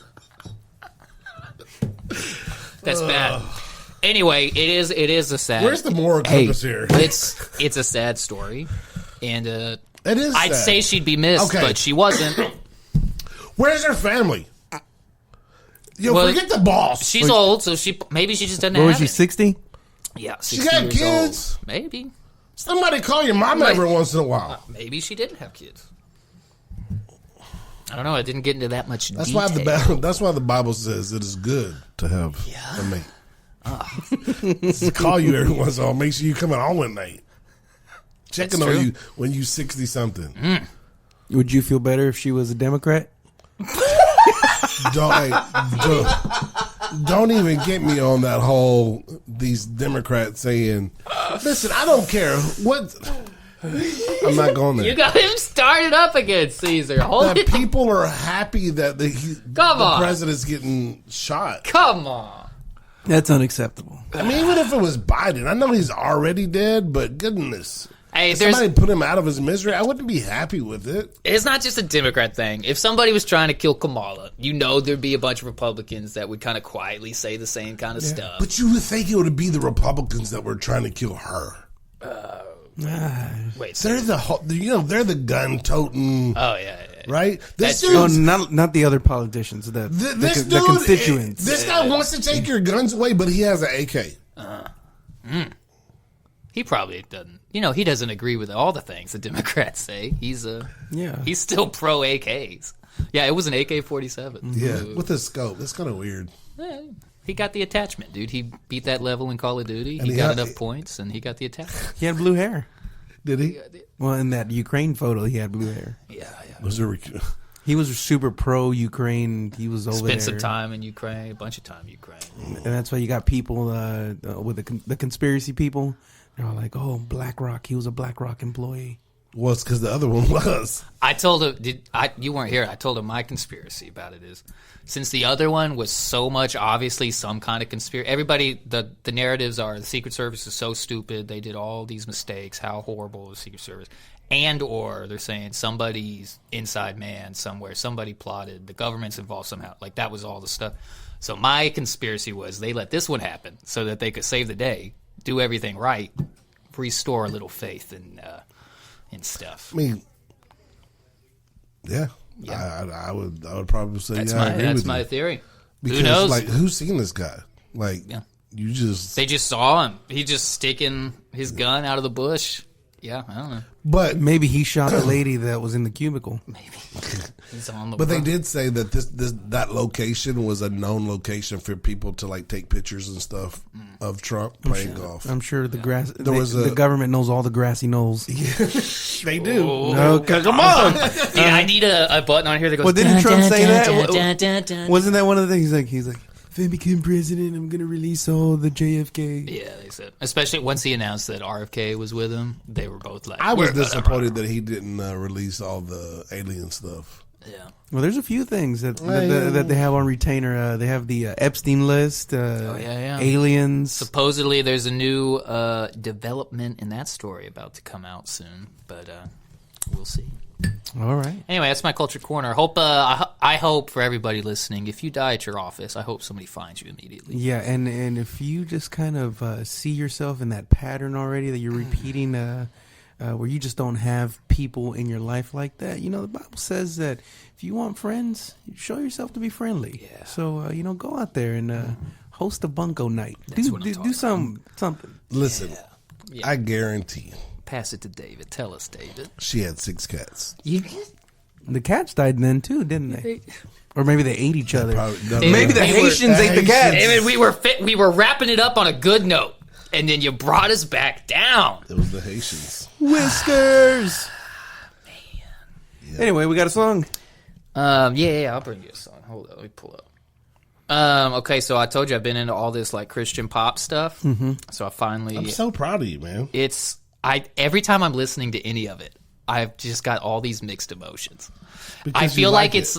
That's bad. Anyway, it is a sad. Where's the moral compass here? It's a sad story, and It is I'd sad. say she'd be missed, Okay. but she wasn't. Where's her family? Yo, Well, forget the boss. She's old, so maybe she just doesn't What have was she, it. 60? Yeah, She 60 got years kids? old. Maybe. Somebody call your mom every once in a while. Maybe she didn't have kids. I don't know. I didn't get into that much That's detail. why the Bible says it is good to have a mate. Just call you every once in a while. Make sure you coming home at night. Checking That's on true. you when you 60 something. Would you feel better if she was a Democrat? Don't even get me on that whole these Democrats saying, listen, I don't care what. I'm not going there. You got him started up again, Caesar. Hold That it. people are happy that the Come on. president's getting shot. Come on. That's unacceptable. I mean, even if it was Biden, I know he's already dead, but goodness. Hey, If there's somebody put him out of his misery, I wouldn't be happy with it. it's not just a Democrat thing. If somebody was trying to kill Kamala, you know there'd be a bunch of Republicans that would kind of quietly say the same kind of stuff. But you would think it would be the Republicans that were trying to kill her. Wait, They're they're the gun toting, yeah. right? This That's dude, not the other politicians. this The dude, constituents. This guy wants to take your guns away, but he has an AK. He probably doesn't. You know, he doesn't agree with all the things the Democrats say. He's still pro AKs. Yeah, it was an AK-47. Yeah, with a scope. That's kind of weird. Yeah, he got the attachment, dude. He beat that level in Call of Duty. And He he got had- enough points, and he got the attachment. He had blue hair. Did he? Well, in that Ukraine photo, he had blue hair. Yeah. Was there? He was super pro Ukraine. He was over there. Spent some time in Ukraine, a bunch of time in Ukraine. And that's why you got people with the conspiracy people. They're all like, "Oh, BlackRock. He was a BlackRock employee." Well, it's because the other one was. I told him, you weren't here. I told him my conspiracy about it is, since the other one was so much obviously some kind of conspiracy. Everybody, the narratives are the Secret Service is so stupid. They did all these mistakes. How horrible is the Secret Service? And or they're saying somebody's inside man somewhere. Somebody plotted. The government's involved somehow. Like that was all the stuff. So my conspiracy was they let this one happen so that they could save the day, do everything right, restore a little faith in stuff. I mean, yeah. I would probably say I agree that's with my you. theory. Because, Who knows? like, who's seen this guy? Like, you just. They just saw him. He just sticking his gun out of the bush. Yeah, I don't know. But Maybe he shot the lady that was in the cubicle. Maybe he's on the. But they run. did say that that location was a known location for people to like take pictures and stuff of Trump playing golf. I'm sure the grass. was the a- government knows all the grassy knolls. They do. No, come on. Yeah, I need a button on here that goes. Well, didn't Trump say that? Dun, dun, dun. Wasn't that one of the things? He's like, if I become president, I'm gonna release all the JFK. Yeah, they said. Especially once he announced that RFK was with him, they were both like. I was "We're gonna disappointed that he didn't release all the alien stuff. Yeah. Well, there's a few things that they have on retainer. They have the Epstein list. yeah. Aliens. Supposedly, there's a new development in that story about to come out soon, but we'll see. All right. Anyway, that's my culture corner. I hope for everybody listening, if you die at your office, I hope somebody finds you immediately. Yeah, and if you just kind of see yourself in that pattern already that you're repeating, where you just don't have people in your life like that, the Bible says that if you want friends, you show yourself to be friendly. Yeah. So go out there and host a bunko night. That's what I'm talking do something. Listen, Yeah. I guarantee Pass it to David. Tell us, David. she had 6 cats. The cats died then too, didn't they? Or maybe they ate each other. No, Maybe the we were- Haitians ate the cats. David, we were wrapping it up on a good note, and then you brought us back down. It was the Haitians. Whiskers. Anyway, we got a song. Yeah, I'll bring you a song. Hold on, let me pull up. Okay, so I told you I've been into all this like Christian pop stuff. Mm-hmm. So I finally, I'm so proud of you, man. every time I'm listening to any of it, I've just got all these mixed emotions. Because I you feel like like it.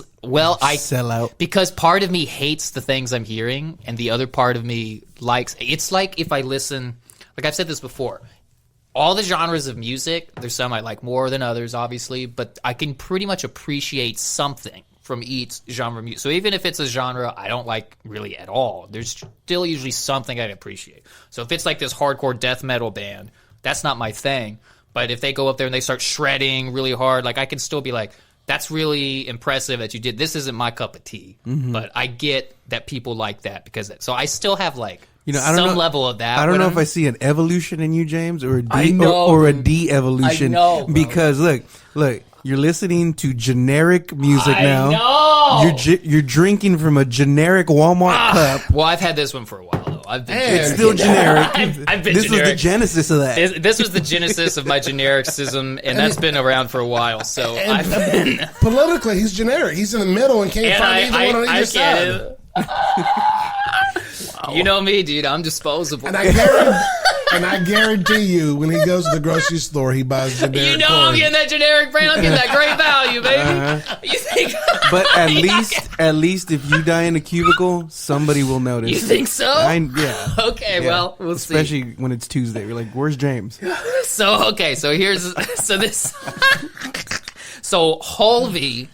I Sell out. because part of me hates the things I'm hearing, and the other part of me likes. It's like if I listen, like I've said this before. All the genres of music, there's some I like more than others, obviously, but I can pretty much appreciate something from each genre of music. So even if it's a genre I don't like really at all, there's still usually something I appreciate. So if it's like this hardcore death metal band, that's not my thing. But if they go up there and they start shredding really hard, like I can still be like, that's really impressive that you did. This isn't my cup of tea, but I get that people like that because so I still have like I don't some know, level of that. I don't know when if I see an evolution in you, James, or I know, or a dude. de-evolution. I know, bro. Because look, you're listening to generic music I now. know. You're drinking from a generic Walmart cup. Well, I've had this one for a while though. I've been. It's still generic. I've been This was the generic. genesis of that. This was the genesis of my genericism, and that's been around for a while. So I've been, Politically, he's generic. He's in the middle and can't and find either one on either side. You know me, dude. I'm disposable. And I guarantee you, when he goes to the grocery store, he buys generic You know corn. I'm getting that generic brand. I'm getting that great value, baby. You think? But at least if you die in a cubicle, somebody will notice. You think so? Yeah. Okay, Yeah. well, we'll see. Especially when it's Tuesday. We're like, where's James? So this. So Halvey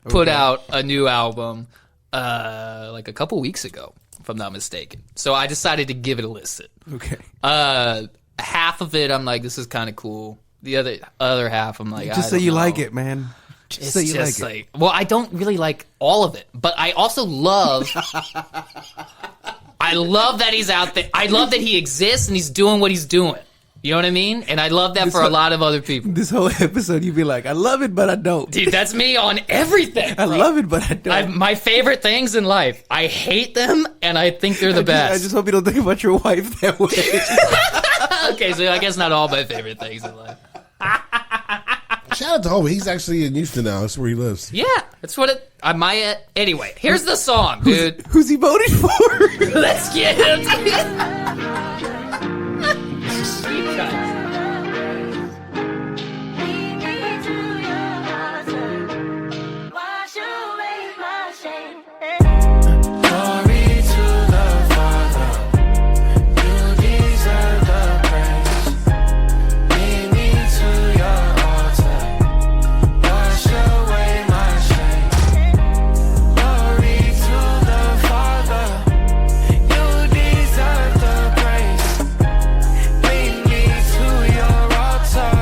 put out a new album like a couple weeks ago, if I'm not mistaken. So I decided to give it a listen. Okay. Half of it, I'm like, this is kind of cool. The other half, I'm like, Just say you like it, man. Just It's say you just like it. like, well, I don't really like all of it, but I also love. I love that he's out there. I love that he exists and he's doing what he's doing. You know what I mean? And I love that for a lot of other people. This whole episode, you'd be like, I love it, but I don't. Dude, that's me on everything. I bro. love it, but I don't. My favorite things in life. I hate them, and I think they're the I best. just hope you don't think about your wife that way. Okay, so I guess not all my favorite things in life. Shout out to Hobie. He's actually in Houston now. That's where he lives. Yeah, that's what it. Anyway, here's the song, dude. Who's he voting for? Let's get him. Lead me to your altar. Wash away my shame. Glory to the Father. You deserve the praise. Lead me to your altar. Wash away my shame. Glory to the Father. You deserve the praise. Lead me to your altar.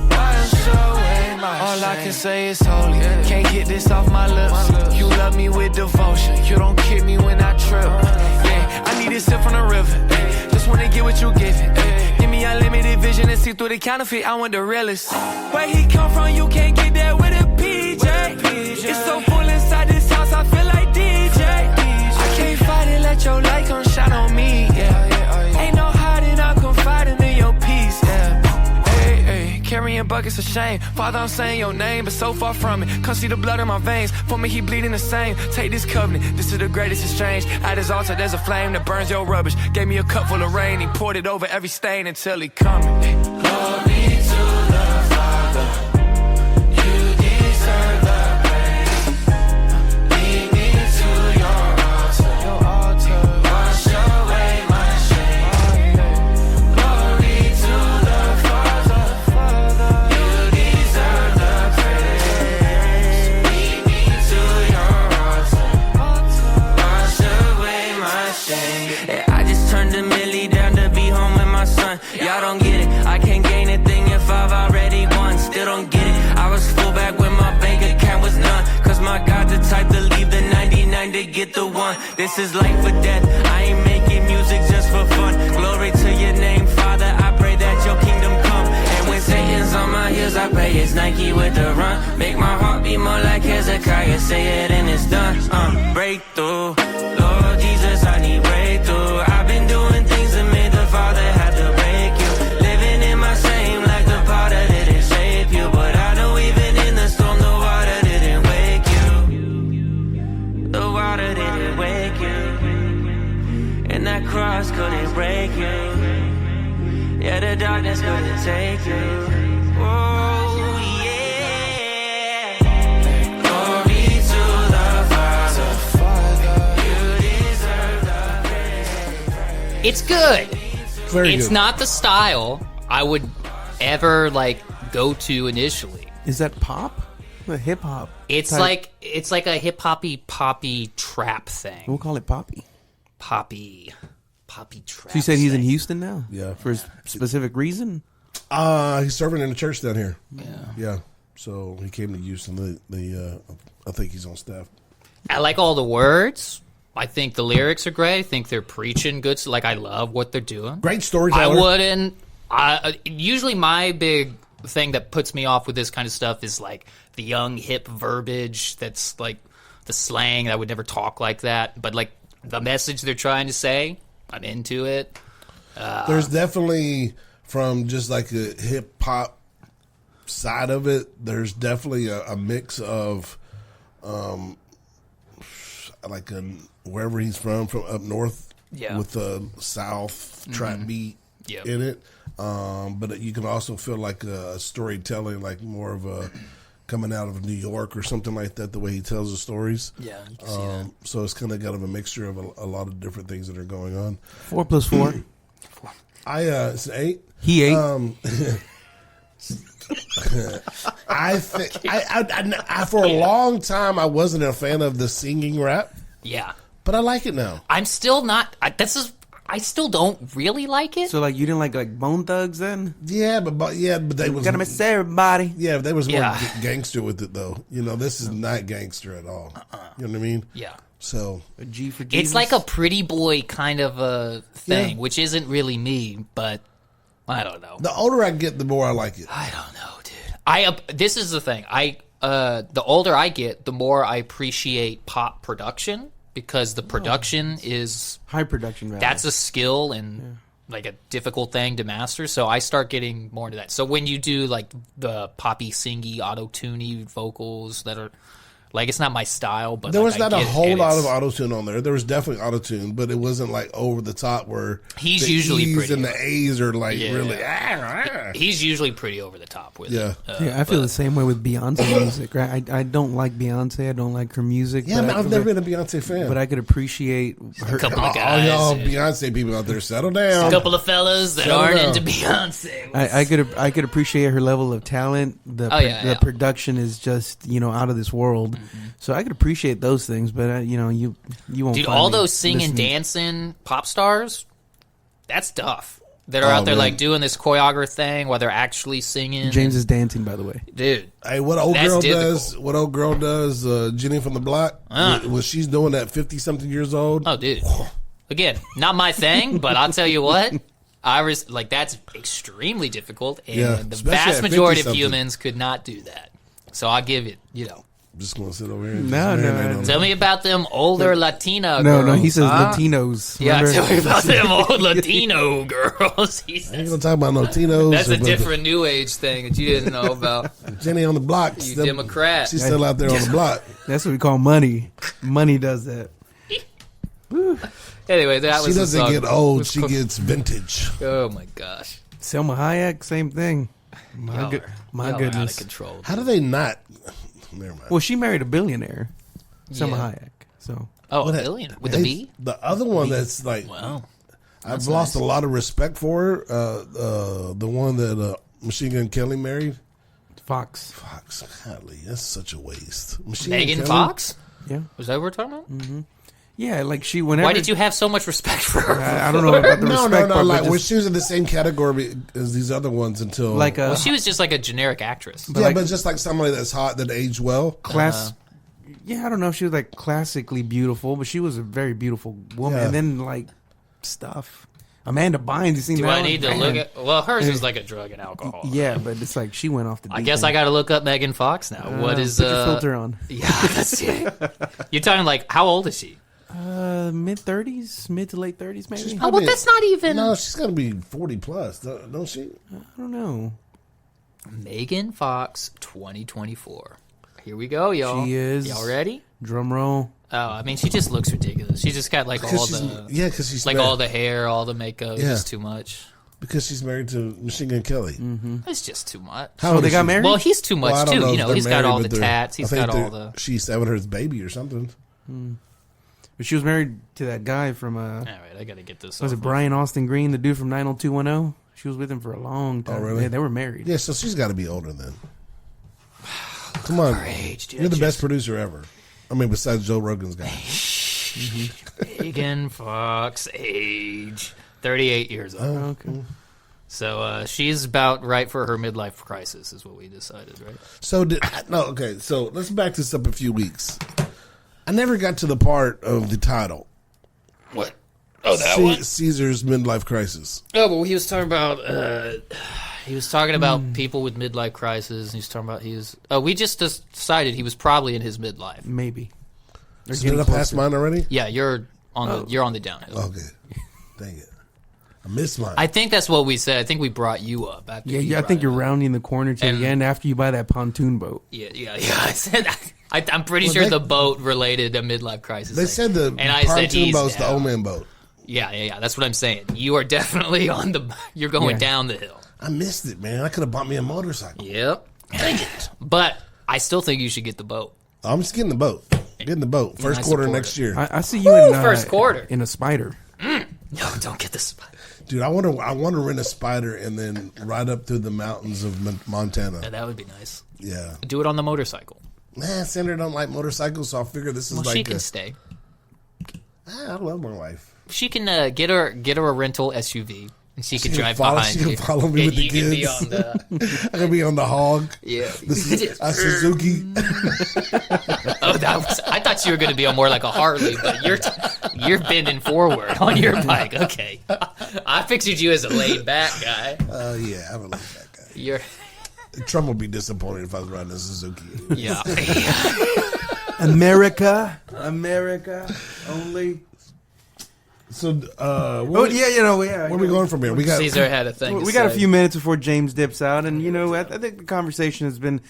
Wash away my shame. All I can say is holy. Can't get this off my lips. You love me with devotion. You don't kick me when I trip. Yeah, I need a sip from the river. Just wanna get what you giving. Give me unlimited vision and see through the counterfeit. I want the realest. Where he come from, you can't get that with a PJ. It's so full inside this house, I feel like DJ. I can't fight it, let your light come shine on me. Yeah, ain't no hiding, I'm confiding in your peace. Yeah. Hey, carrying buckets of shame. Father, I'm saying your name, but so far from it. Come see the blood in my veins. For me, he bleeding the same. Take this covenant, this is the greatest exchange. At his altar, there's a flame that burns your rubbish. Gave me a cup full of rain. He poured it over every stain until he coming. Glory to the Father. You deserve the praise. Lead me to your altar. Wash away my shame. Glory to the Father. You deserve the praise. Lead me to your altar. Wash away my shame. Yeah, I just turned a milli down to be home with my son. Y'all don't get it. I can't gain a thing if I've already won. Still don't get it. I was full back when my bank account was none. Cause my God the type to leave the 99 to get the one. This is life or death. I ain't making music just for fun. Glory to your name, Father. I pray that your kingdom come. And when Satan's on my heels, I pray it's Nike with the run. Make my heart beat more like Hezekiah. Say it and it's done. Breakthrough. Lord Jesus, I need breakthrough. I've been doing things that made the Father have to break you. Living in my shame like the potter didn't shape you. But I know even in the storm, the water didn't wake you. The water didn't wake you. And that cross couldn't break you. Yeah, the darkness couldn't take you. Oh, yeah. Glory to the Father. You deserve the praise. It's good. Very It's good. not the style I would ever go to initially. Is that pop? The hip hop. It's like a hip hoppy poppy trap thing. We'll call it poppy. Poppy trap. So you said he's in thing. Houston now? Yeah. For a specific reason? He's serving in the church down here. Yeah. So he came to Houston. I think he's on staff. I like all the words. I think the lyrics are great. I think they're preaching good. Like, I love what they're doing. Great storyteller. Usually my big thing that puts me off with this kind of stuff is like the young hip verbiage that's like the slang. I would never talk like that. But like the message they're trying to say, I'm into it. There's definitely, from just like a hip hop side of it, there's definitely a mix of wherever he's from up north, with the South trap beat in it. But you can also feel like a storytelling, like more of a coming out of New York or something like that, the way he tells the stories. Yeah, you can see that. So it's kind of got a mixture of a lot of different things that are going on. 4 plus 4. It's 8. He ate. I think I for a long time I wasn't a fan of the singing rap, Yeah. but I like it now. I'm still not. I still don't really like it. So, like, you didn't like Bone Thugs then? Yeah, but they was Gotta miss everybody. yeah, they was more Yeah. gangster with it though. You know, this is not gangster at all. You know what I mean? Yeah. So A G for Jesus. It's like a pretty boy kind of a thing, Yeah. which isn't really me, but I don't know. the older I get, the more I like it. I don't know, dude. This is the thing. The older I get, the more I appreciate pop production, because the production is high production value. that's a skill, and like a difficult thing to master. So I start getting more into that. So when you do like the poppy, singy, auto-tuney vocals that are like, it's not my style, but There like, was I not a get it, whole and lot it's- of auto tune on there. There was definitely auto tune, but it wasn't like over the top where He's the usually E's pretty and the A's are like Yeah. really. He's usually pretty over the top with Yeah. it. Yeah, I feel the same way with Beyonce music. Right, I don't like Beyonce. I don't like her music. Yeah, but man, I've never been a Beyonce fan. But I could appreciate her. A couple of all guys, y'all yeah. Beyonce people out there, settle down. A couple of fellas that Settle aren't down. into Beyonce. I could appreciate her level of talent. The Oh, yeah, the yeah. production is just out of this world. So I could appreciate those things, but you won't. Dude, find all me those singing, listening- dancing pop stars, that's tough. That are Oh, out there man. like doing this choreographer thing while they're actually singing. James is dancing, by the way. Dude, Hey, what old That's girl difficult. does? What old girl does? Jenny from the block. Was she's doing that 50-something years old? oh, dude. Again, not my thing, but I'll tell you what. That's extremely difficult, and Yeah, the especially vast at majority of 50-something. humans could not do that. So I'll give it, I'm just gonna sit over here. And No, just no, marinate on Tell me about them older Latina No, girls. he says huh? Latinos. Yeah, Remember? tell me about them old Latino girls. He I ain't says. gonna talk about no Tinos. That's a but different new age thing that you didn't know about. Jenny on the block. You still- Democrat. She's still out there on the block. That's what we call money. Money does that. Anyway, that She was the doesn't song. get old. She gets vintage. Oh my gosh. Selma Hayek, same thing. My Y'all good, are- my y'all are out of goodness. control. How do they not? Never mind. Well, she married a billionaire, Selma Yeah. Hayek. So Oh, What a a- billion with a Hey, B? The other one that's like, Wow. I've lost a lot of respect for her. The one that Machine Gun Kelly married. Fox. Fox, golly, that's such a waste. Machine Megan Gun Kelly? Fox? Yeah, Was that what we're talking about? yeah. Like she whenever. Why did you have so much respect for her? I don't know about the No, respect no, part, like but when just she was in the same category as these other ones until like a Well, she was just like a generic actress. yeah, like- but just like somebody that's hot that aged well. class. Yeah, I don't know if she was like classically beautiful, but she was a very beautiful woman. Yeah. And then like stuff. Amanda Bynes, you seen Do that? I one? need to Man. look at? Well, hers is like a drug and alcohol. Yeah, but it's like she went off the. I deep guess end. I got to look up Megan Fox now. What is Put your filter on? Yeah, that's it. You're talking like how old is she? Mid 30s, mid to late 30s, maybe. She's Oh, probably- well, that's not even. No, she's got to be 40 plus, don't she? I don't know. Megan Fox, 2024. Here we go, y'all. She is- Y'all ready? Drum roll. Oh, I mean, she just looks ridiculous. She just got like all Because she's like married, all the hair, all the makeup. It's Yeah. just too much. because she's married to Machine Gun Kelly. It's just too much. How Oh, old they is got she? married? Well, he's too much Well, I don't too. know You if know, they're he's got married, all but the they're- tats. He's I think got all they're- the. She's having her baby or something. But she was married to that guy from All right, I gotta get this. was off it Brian Austin Green, the dude from 90210? She was with him for a long time. Oh, really? Yeah, they were married. Yeah, so she's got to be older then. Come on, age, dude. you're the best producer ever. I mean, besides Joe Rogan's guy. Megan Fox, age 38 years old. Oh, okay. So she's about right for her midlife crisis, is what we decided, right? So okay. So let's back this up a few weeks. I never got to the part of the title. What? Oh, that one. Caesar's midlife crisis. Oh, but he was talking about. He was talking about people with midlife crisis. And he was talking about he was. We just decided he was probably in his midlife. Maybe. They're So getting did I pass closer. mine already? Yeah, you're on the downhill. Okay. Dang it. I missed mine. I think that's what we said. I think we brought you up. After Yeah, you I think brought you're it up. rounding the corner to And- the end after you buy that pontoon boat. Yeah. I said I'm pretty Well, sure they- the boat related a midlife crisis. they thing. said the and I said pontoon he's boat's the down. old man boat. Yeah. That's what I'm saying. You are definitely on the. You're going Yeah. down the hill. I missed it, man. I could have bought me a motorcycle. Yep. But I still think you should get the boat. I'm just getting the boat. Getting the boat. First I quarter support next it. year. I see you in first quarter. in a spider. No, don't get this. Dude, I want to rent a spider and then ride up through the mountains of Montana. That would be nice. Yeah. Do it on the motorcycle. Nah, Sandra don't like motorcycles, so I figure this is Well, like she can stay. I love my wife. She can get her a rental SUV, and she can can drive follow- behind she can you. follow me and with the you can be kids. on the I could be on the hog. yeah. A Suzuki. Oh, I thought you were going to be on more like a Harley, but you're bending forward on your bike. Okay, I pictured you as a laid back guy. Yeah, I'm a laid back guy. You're Trump would be disappointed if I was riding a Suzuki. yeah. America only. So, Oh what, yeah, where are we going from here? We got Caesar had a thing. We to got a say. few minutes before James dips out, and I think the conversation has been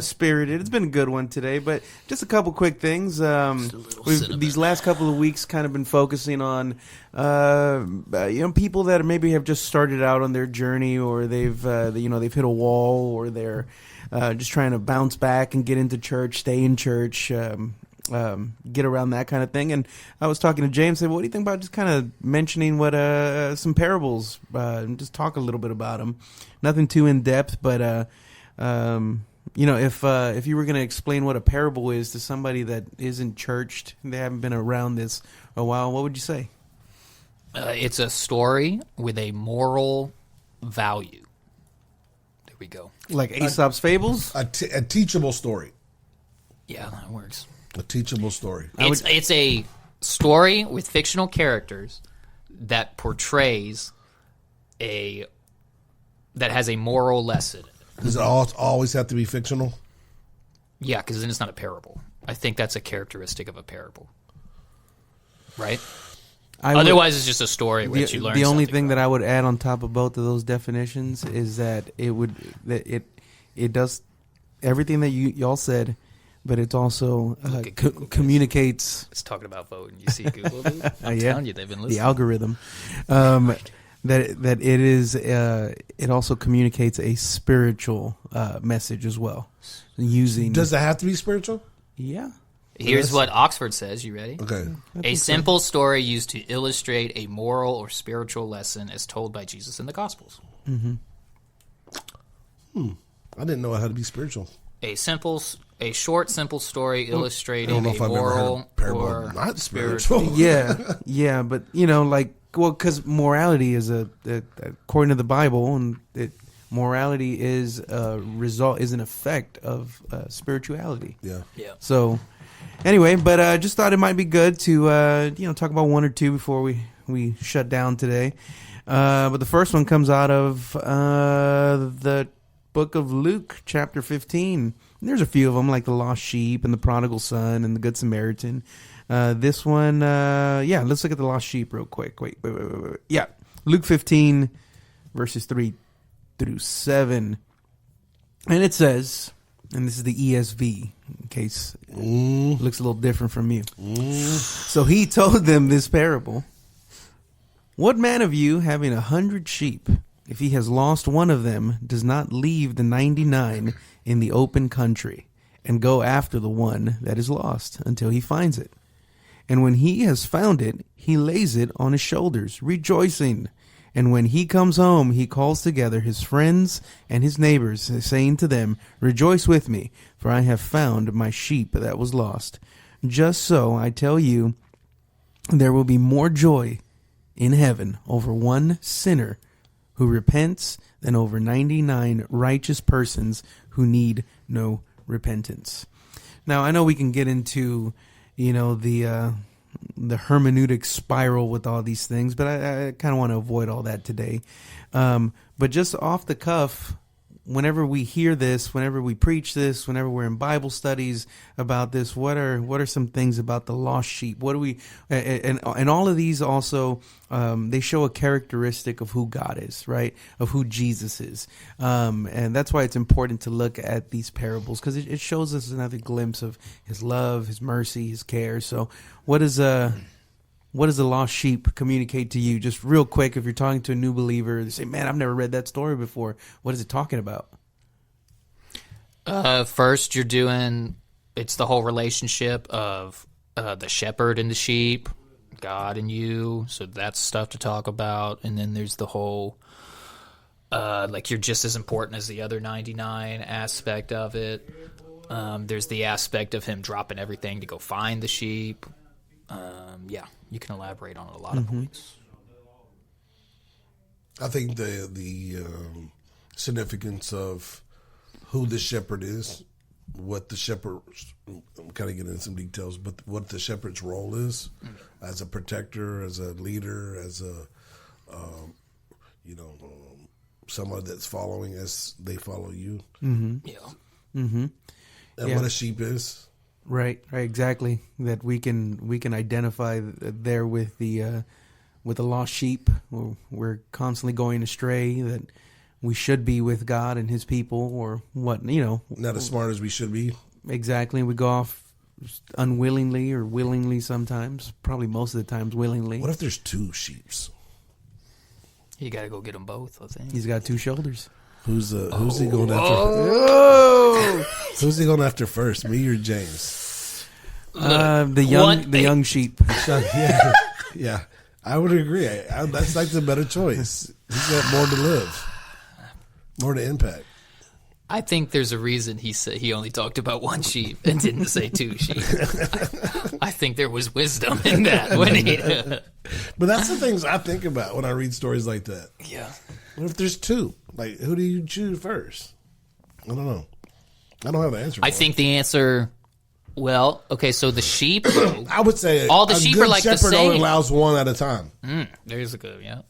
spirited. It's been a good one today, but just a couple quick things. These last couple of weeks kind of been focusing on people that maybe have just started out on their journey, or they've hit a wall, or they're just trying to bounce back and get into church, stay in church. Get around that kind of thing. And I was talking to James, said, what do you think about just kind of mentioning what some parables, and just talk a little bit about them. Nothing too in depth, but if you were going to explain what a parable is to somebody that isn't churched, they haven't been around this a while, what would you say? It's a story with a moral value. There we go. Like Aesop's Fables? a teachable story. Yeah, that works. A teachable story. It's a story with fictional characters that portrays that has a moral lesson. Does it always have to be fictional? Yeah, because then it's not a parable. I think that's a characteristic of a parable, right? Otherwise, it's just a story which you learn. The only something thing from. that I would add on top of both of those definitions is that it does everything that y'all said, but it's also Look at Google, communicates. It's talking about voting. You see Google, dude? I'm Yeah. telling you, they've been listening. The algorithm. That it is. It also communicates a spiritual message as well. Using Does it have to be spiritual? yeah. Here's what Oxford says. You ready? Okay. A simple story used to illustrate a moral or spiritual lesson as told by Jesus in the Gospels. I didn't know it had to be spiritual. A short, simple story I illustrating don't know a if I've ever heard moral of parable or not spiritual. Yeah, but because morality is according to the Bible, and morality is a result, is an effect of spirituality. Yeah. Yeah. So, anyway, but just thought it might be good to talk about one or two before we shut down today. But the first one comes out of the book of Luke, chapter 15. And there's a few of them, like the lost sheep and the prodigal son and the good Samaritan. This one, let's look at the lost sheep real quick. Wait. Yeah, Luke 15, verses 3 through 7. And it says, and this is the ESV, in case it looks a little different from you. So he told them this parable. What man of you, having 100 sheep, if he has lost one of them, does not leave the 99 in the open country and go after the one that is lost until he finds it? And when he has found it, he lays it on his shoulders, rejoicing. And when he comes home, he calls together his friends and his neighbors, saying to them, Rejoice with me, for I have found my sheep that was lost. Just so, I tell you, there will be more joy in heaven over one sinner who repents than over 99 righteous persons who need no repentance. Now, I know we can get into, the hermeneutic spiral with all these things, but I kind of want to avoid all that today. But just off the cuff, whenever we hear this, whenever we preach this, whenever we're in Bible studies about this, what are some things about the lost sheep? What do we and all of these also they show a characteristic of who God is, right? Of who Jesus is, and that's why it's important to look at these parables, because it shows us another glimpse of His love, His mercy, His care. So, what does the lost sheep communicate to you? Just real quick, if you're talking to a new believer, they say, man, I've never read that story before. What is it talking about? First, it's the whole relationship of the shepherd and the sheep, God and you. So that's stuff to talk about. And then there's the whole, you're just as important as the other 99 aspect of it. There's the aspect of him dropping everything to go find the sheep. You can elaborate on a lot of points. I think the significance of who the shepherd is, what the shepherd, I'm kind of getting into some details, but what the shepherd's role is as a protector, as a leader, as a, someone that's following as they follow you. Yeah. And what a sheep is. Right, exactly. That we can identify there with the with the lost sheep. We're constantly going astray, that we should be with God and his people, or what, Not as smart as we should be. exactly. We go off unwillingly or willingly sometimes, probably most of the times willingly. What if there's two sheeps? You got to go get them both, I think. He's got two shoulders. Who's he going after? Oh! Who's he going after first? Me or James? The young sheep. Yeah. I would agree. That's like the better choice. He's got more to live, more to impact. I think there's a reason he said he only talked about one sheep and didn't say two sheep. I think there was wisdom in that. When he, But that's the things I think about when I read stories like that. yeah. What if there's two? Like, who do you choose first? I don't know. I don't have the answer. I think the answer. Well, okay, so the sheep. Though, I would say all the a sheep good are like the shepherd only same. allows one at a time. There's a good, yeah.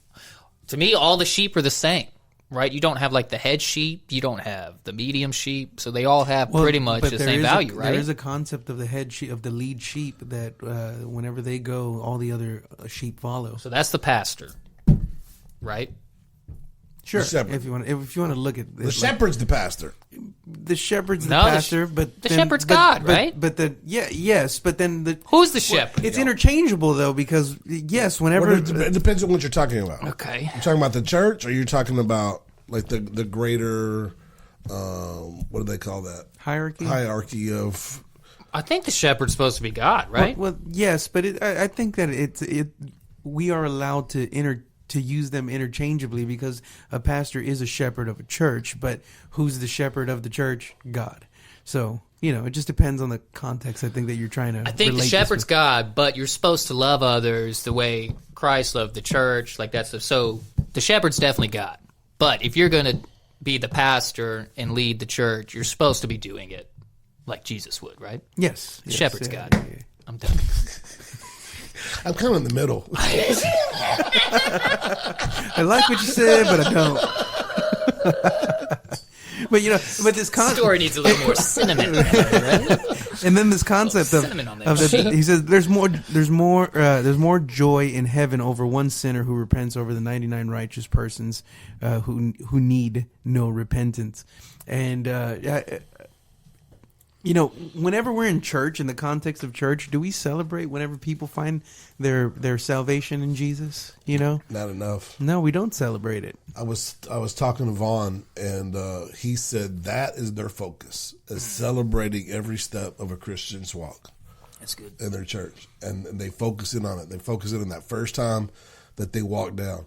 To me, all the sheep are the same, right? You don't have like the head sheep, you don't have the medium sheep, so they all have pretty much But the there same is value, right? There is a concept of the head sheep, of the lead sheep, that whenever they go, all the other sheep follow. So that's the pastor, right? Sure, The shepherd. if you want to look at The shepherd's the pastor. the shepherd's the No, the pastor, but the shepherd's God, right? But yes, but then the Who's the shepherd? it's interchangeable though, because yes, whenever It depends on what you're talking about. Okay. You're talking about the church, or you're talking about like the greater, what do they call that? Hierarchy of. I think the shepherd's supposed to be God, right? Well, yes, but I think that we are allowed to use them interchangeably, because a pastor is a shepherd of a church, but who's the shepherd of the church? God. So, it just depends on the context, I think, that you're trying to I think the relate this shepherd's with. God, but you're supposed to love others the way Christ loved the church, like that stuff. So the shepherd's definitely God. But if you're going to be the pastor and lead the church, you're supposed to be doing it like Jesus would, right? Yes. The yes, shepherd's yeah, God. yeah. I'm done. Oh. I'm kind of in the middle. I like what you said, but I don't. But this concept, Story needs a little more cinnamon, right? and then this concept cinnamon on that of sheet. he says there's more joy in heaven over one sinner who repents over the 99 righteous persons who need no repentance. And whenever we're in church, in the context of church, do we celebrate whenever people find their salvation in Jesus? Not enough. No, we don't celebrate it. I was talking to Vaughn, and he said that is their focus, is celebrating every step of a Christian's walk. That's good. In their church, and they focus in on it. They focus in on that first time that they walk down,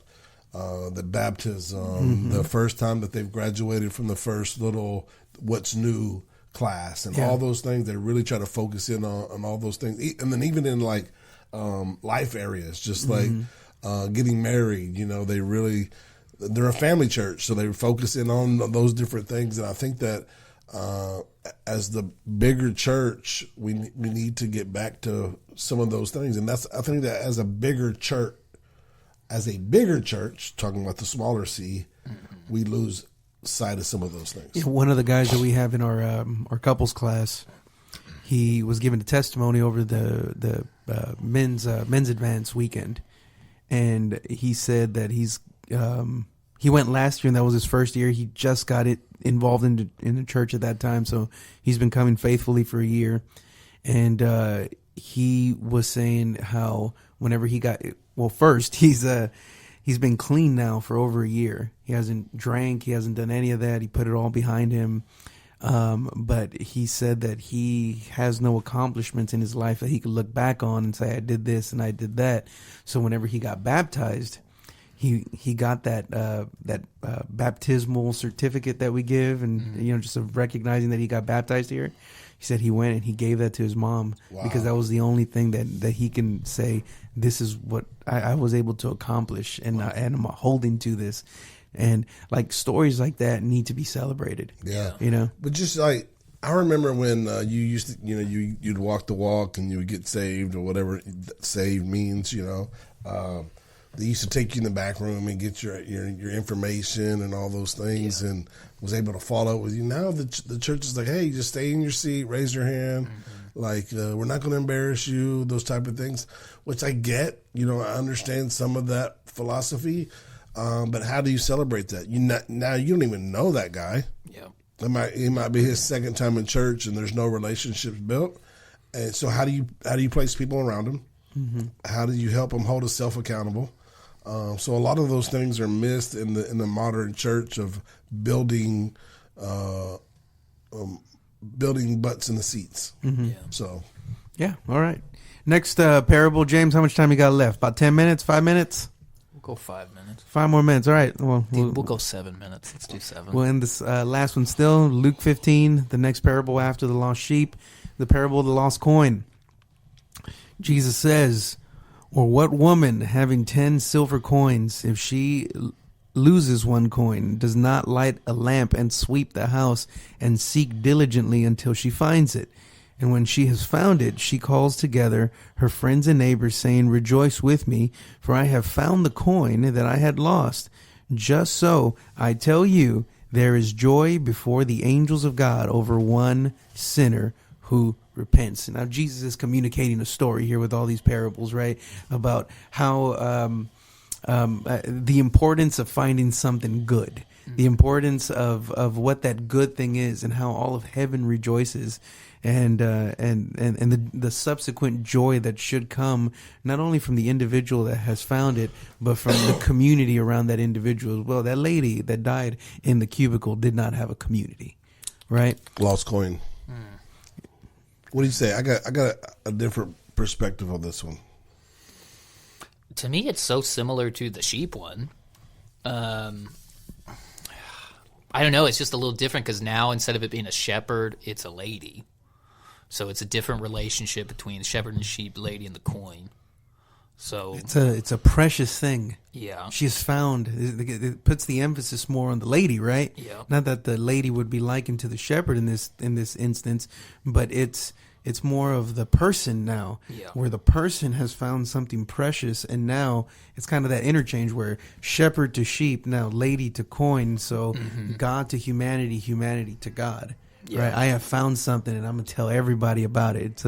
the baptism, the first time that they've graduated from the first little what's new class, and all those things. They really try to focus in on all those things, and then even in like life areas, just like getting married. They're a family church, so they focus in on those different things. And I think that as the bigger church, we need to get back to some of those things. And I think that as a bigger church, talking about the smaller C, we lose sight of some of those things. One of the guys that we have in our couples class, he was given a testimony over the men's advance weekend, and he said that he went last year and that was his first year. He just got involved in the church at that time, so he's been coming faithfully for a year, and he was saying how whenever he got first he's been clean now for over a year. He hasn't drank. He hasn't done any of that. He put it all behind him. But he said that he has no accomplishments in his life that he could look back on and say, I did this and I did that. So whenever he got baptized, he got that baptismal certificate that we give, and just of recognizing that he got baptized here. He said he went and he gave that to his mom because that was the only thing that he can say, this is what I was able to accomplish, and I'm holding to this. And like stories like that need to be celebrated. Yeah. But just like, I remember when you used to, you'd walk the walk and you would get saved, or whatever saved means, they used to take you in the back room and get your information and all those things, and was able to follow up with you. Now the church is like, hey, just stay in your seat, raise your hand, Like, we're not going to embarrass you, those type of things, which I get. You know, I understand some of that philosophy, but how do you celebrate that? Now you don't even know that guy. Yeah. It might be his second time in church, and there's no relationships built. And so, how do you place people around him? How do you help him hold himself accountable? So, a lot of those things are missed in the modern church of building butts in the seats. Yeah. So, Yeah. All right. Next parable, James. How much time you got left? About 10 minutes? 5 minutes? We'll go 5 minutes. 5 more minutes. All right. Well, We'll go 7 minutes. Let's do 7. we'll end this last one still. Luke 15, the next parable after the lost sheep, the parable of the lost coin. Jesus says, or what woman having 10 silver coins, if she loses one coin, does not light a lamp and sweep the house and seek diligently until she finds it? And when she has found it, she calls together her friends and neighbors, saying, rejoice with me, for I have found the coin that I had lost. Just so, I tell you, there is joy before the angels of God over one sinner who repents. Now, Jesus is communicating a story here with all these parables, right? About how the importance of finding something good, the importance of what that good thing is, and how all of heaven rejoices, and the subsequent joy that should come not only from the individual that has found it, but from the community around that individual as well. That lady that died in the cubicle did not have a community, right? lost coin. What do you say? I got a different perspective on this one. To me, it's so similar to the sheep one. I don't know. It's just a little different because now instead of it being a shepherd, it's a lady. So it's a different relationship between the shepherd and the sheep, lady and the coin. So It's a precious thing. yeah, She is found. It puts the emphasis more on the lady, right? Yeah. Not that the lady would be likened to the shepherd in this instance, but it's more of the person now, Yeah. where the person has found something precious, and now it's kind of that interchange where shepherd to sheep, now lady to coin. So God to humanity, humanity to God. Yeah. Right, I have found something, and I'm gonna tell everybody about it.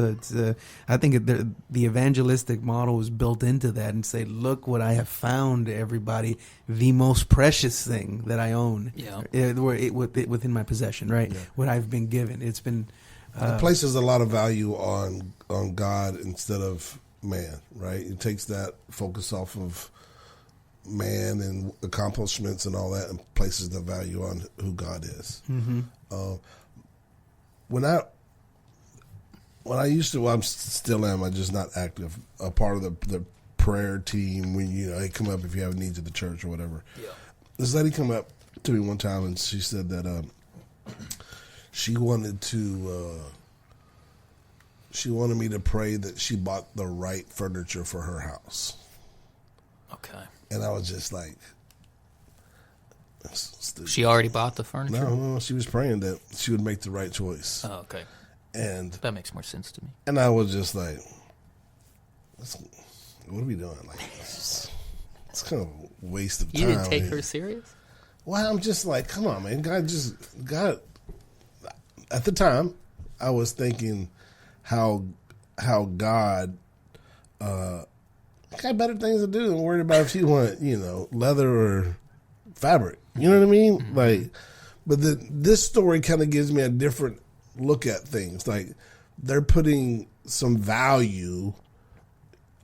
I think the evangelistic model is built into that, and say, "Look what I have found, everybody! The most precious thing that I own, Yeah. within my possession, right? What I've been given. It's been It places a lot of value on God instead of man, right? It takes that focus off of man and accomplishments and all that, and places the value on who God is. When I used to, well, I'm still am. I'm just not active. A part of the prayer team when they come up if you have needs of the church or whatever. Yeah. This lady come up to me one time and she said that she wanted me to pray that she bought the right furniture for her house. okay. And I was just like, that's stupid. She already bought the furniture? No, she was praying that she would make the right choice. Oh, okay. And That makes more sense to me. I was just like, what are we doing? Like, it's kind of a waste of time. You didn't take here. her serious? Well, I'm just like, come on, man. God. At the time, I was thinking how God got better things to do than worried about if you want, leather or fabric. You know what I mean? Mm-hmm. Like, but this story kind of gives me a different look at things. Like, they're putting some value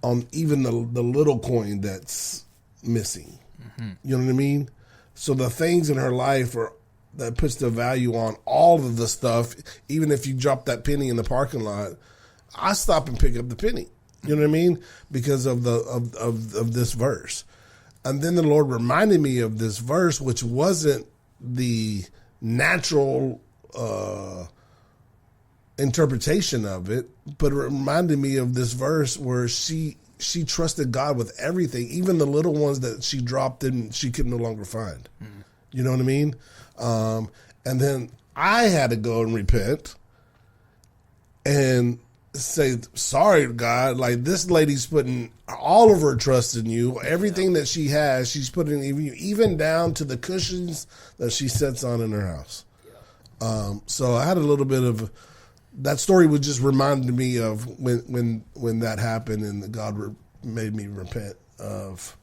on even the little coin that's missing. Mm-hmm. You know what I mean? So the things in her life that puts the value on all of the stuff. Even if you drop that penny in the parking lot, I stop and pick up the penny. You know what I mean? Because of this verse. And then the Lord reminded me of this verse, which wasn't the natural interpretation of it, but it reminded me of this verse where she trusted God with everything, even the little ones that she dropped and she could no longer find. You know what I mean? And then I had to go and repent and say, sorry, God, like, this lady's putting all of her trust in you. Everything that she has, she's putting even down to the cushions that she sits on in her house. So I had a little bit of that story was just reminding me of when that happened, and God made me repent of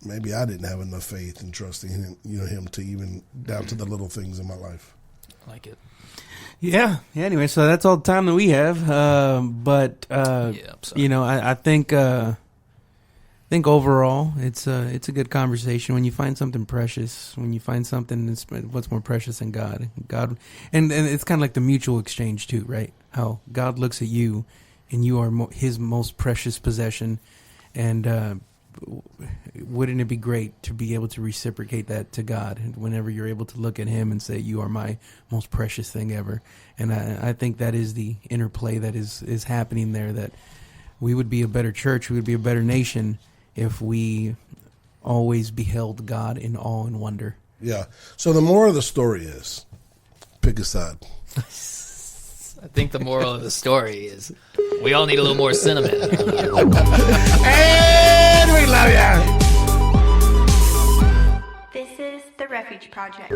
maybe I didn't have enough faith and trusting him to even down to the little things in my life. I like it. Yeah. Anyway, so that's all the time that we have. But I'm sorry. I think overall it's a good conversation when you find something precious. When you find something that's what's more precious than God, and it's kind of like the mutual exchange too, right? How God looks at you, and you are His most precious possession, and wouldn't it be great to be able to reciprocate that to God whenever you're able to look at Him and say, you are my most precious thing ever? And I think that is the interplay that is happening there, that we would be a better church, we would be a better nation if we always beheld God in awe and wonder. Yeah. So the moral of the story is, pick a side. I think the moral of the story is we all need a little more cinnamon. And we love you. This is the Refuge Project.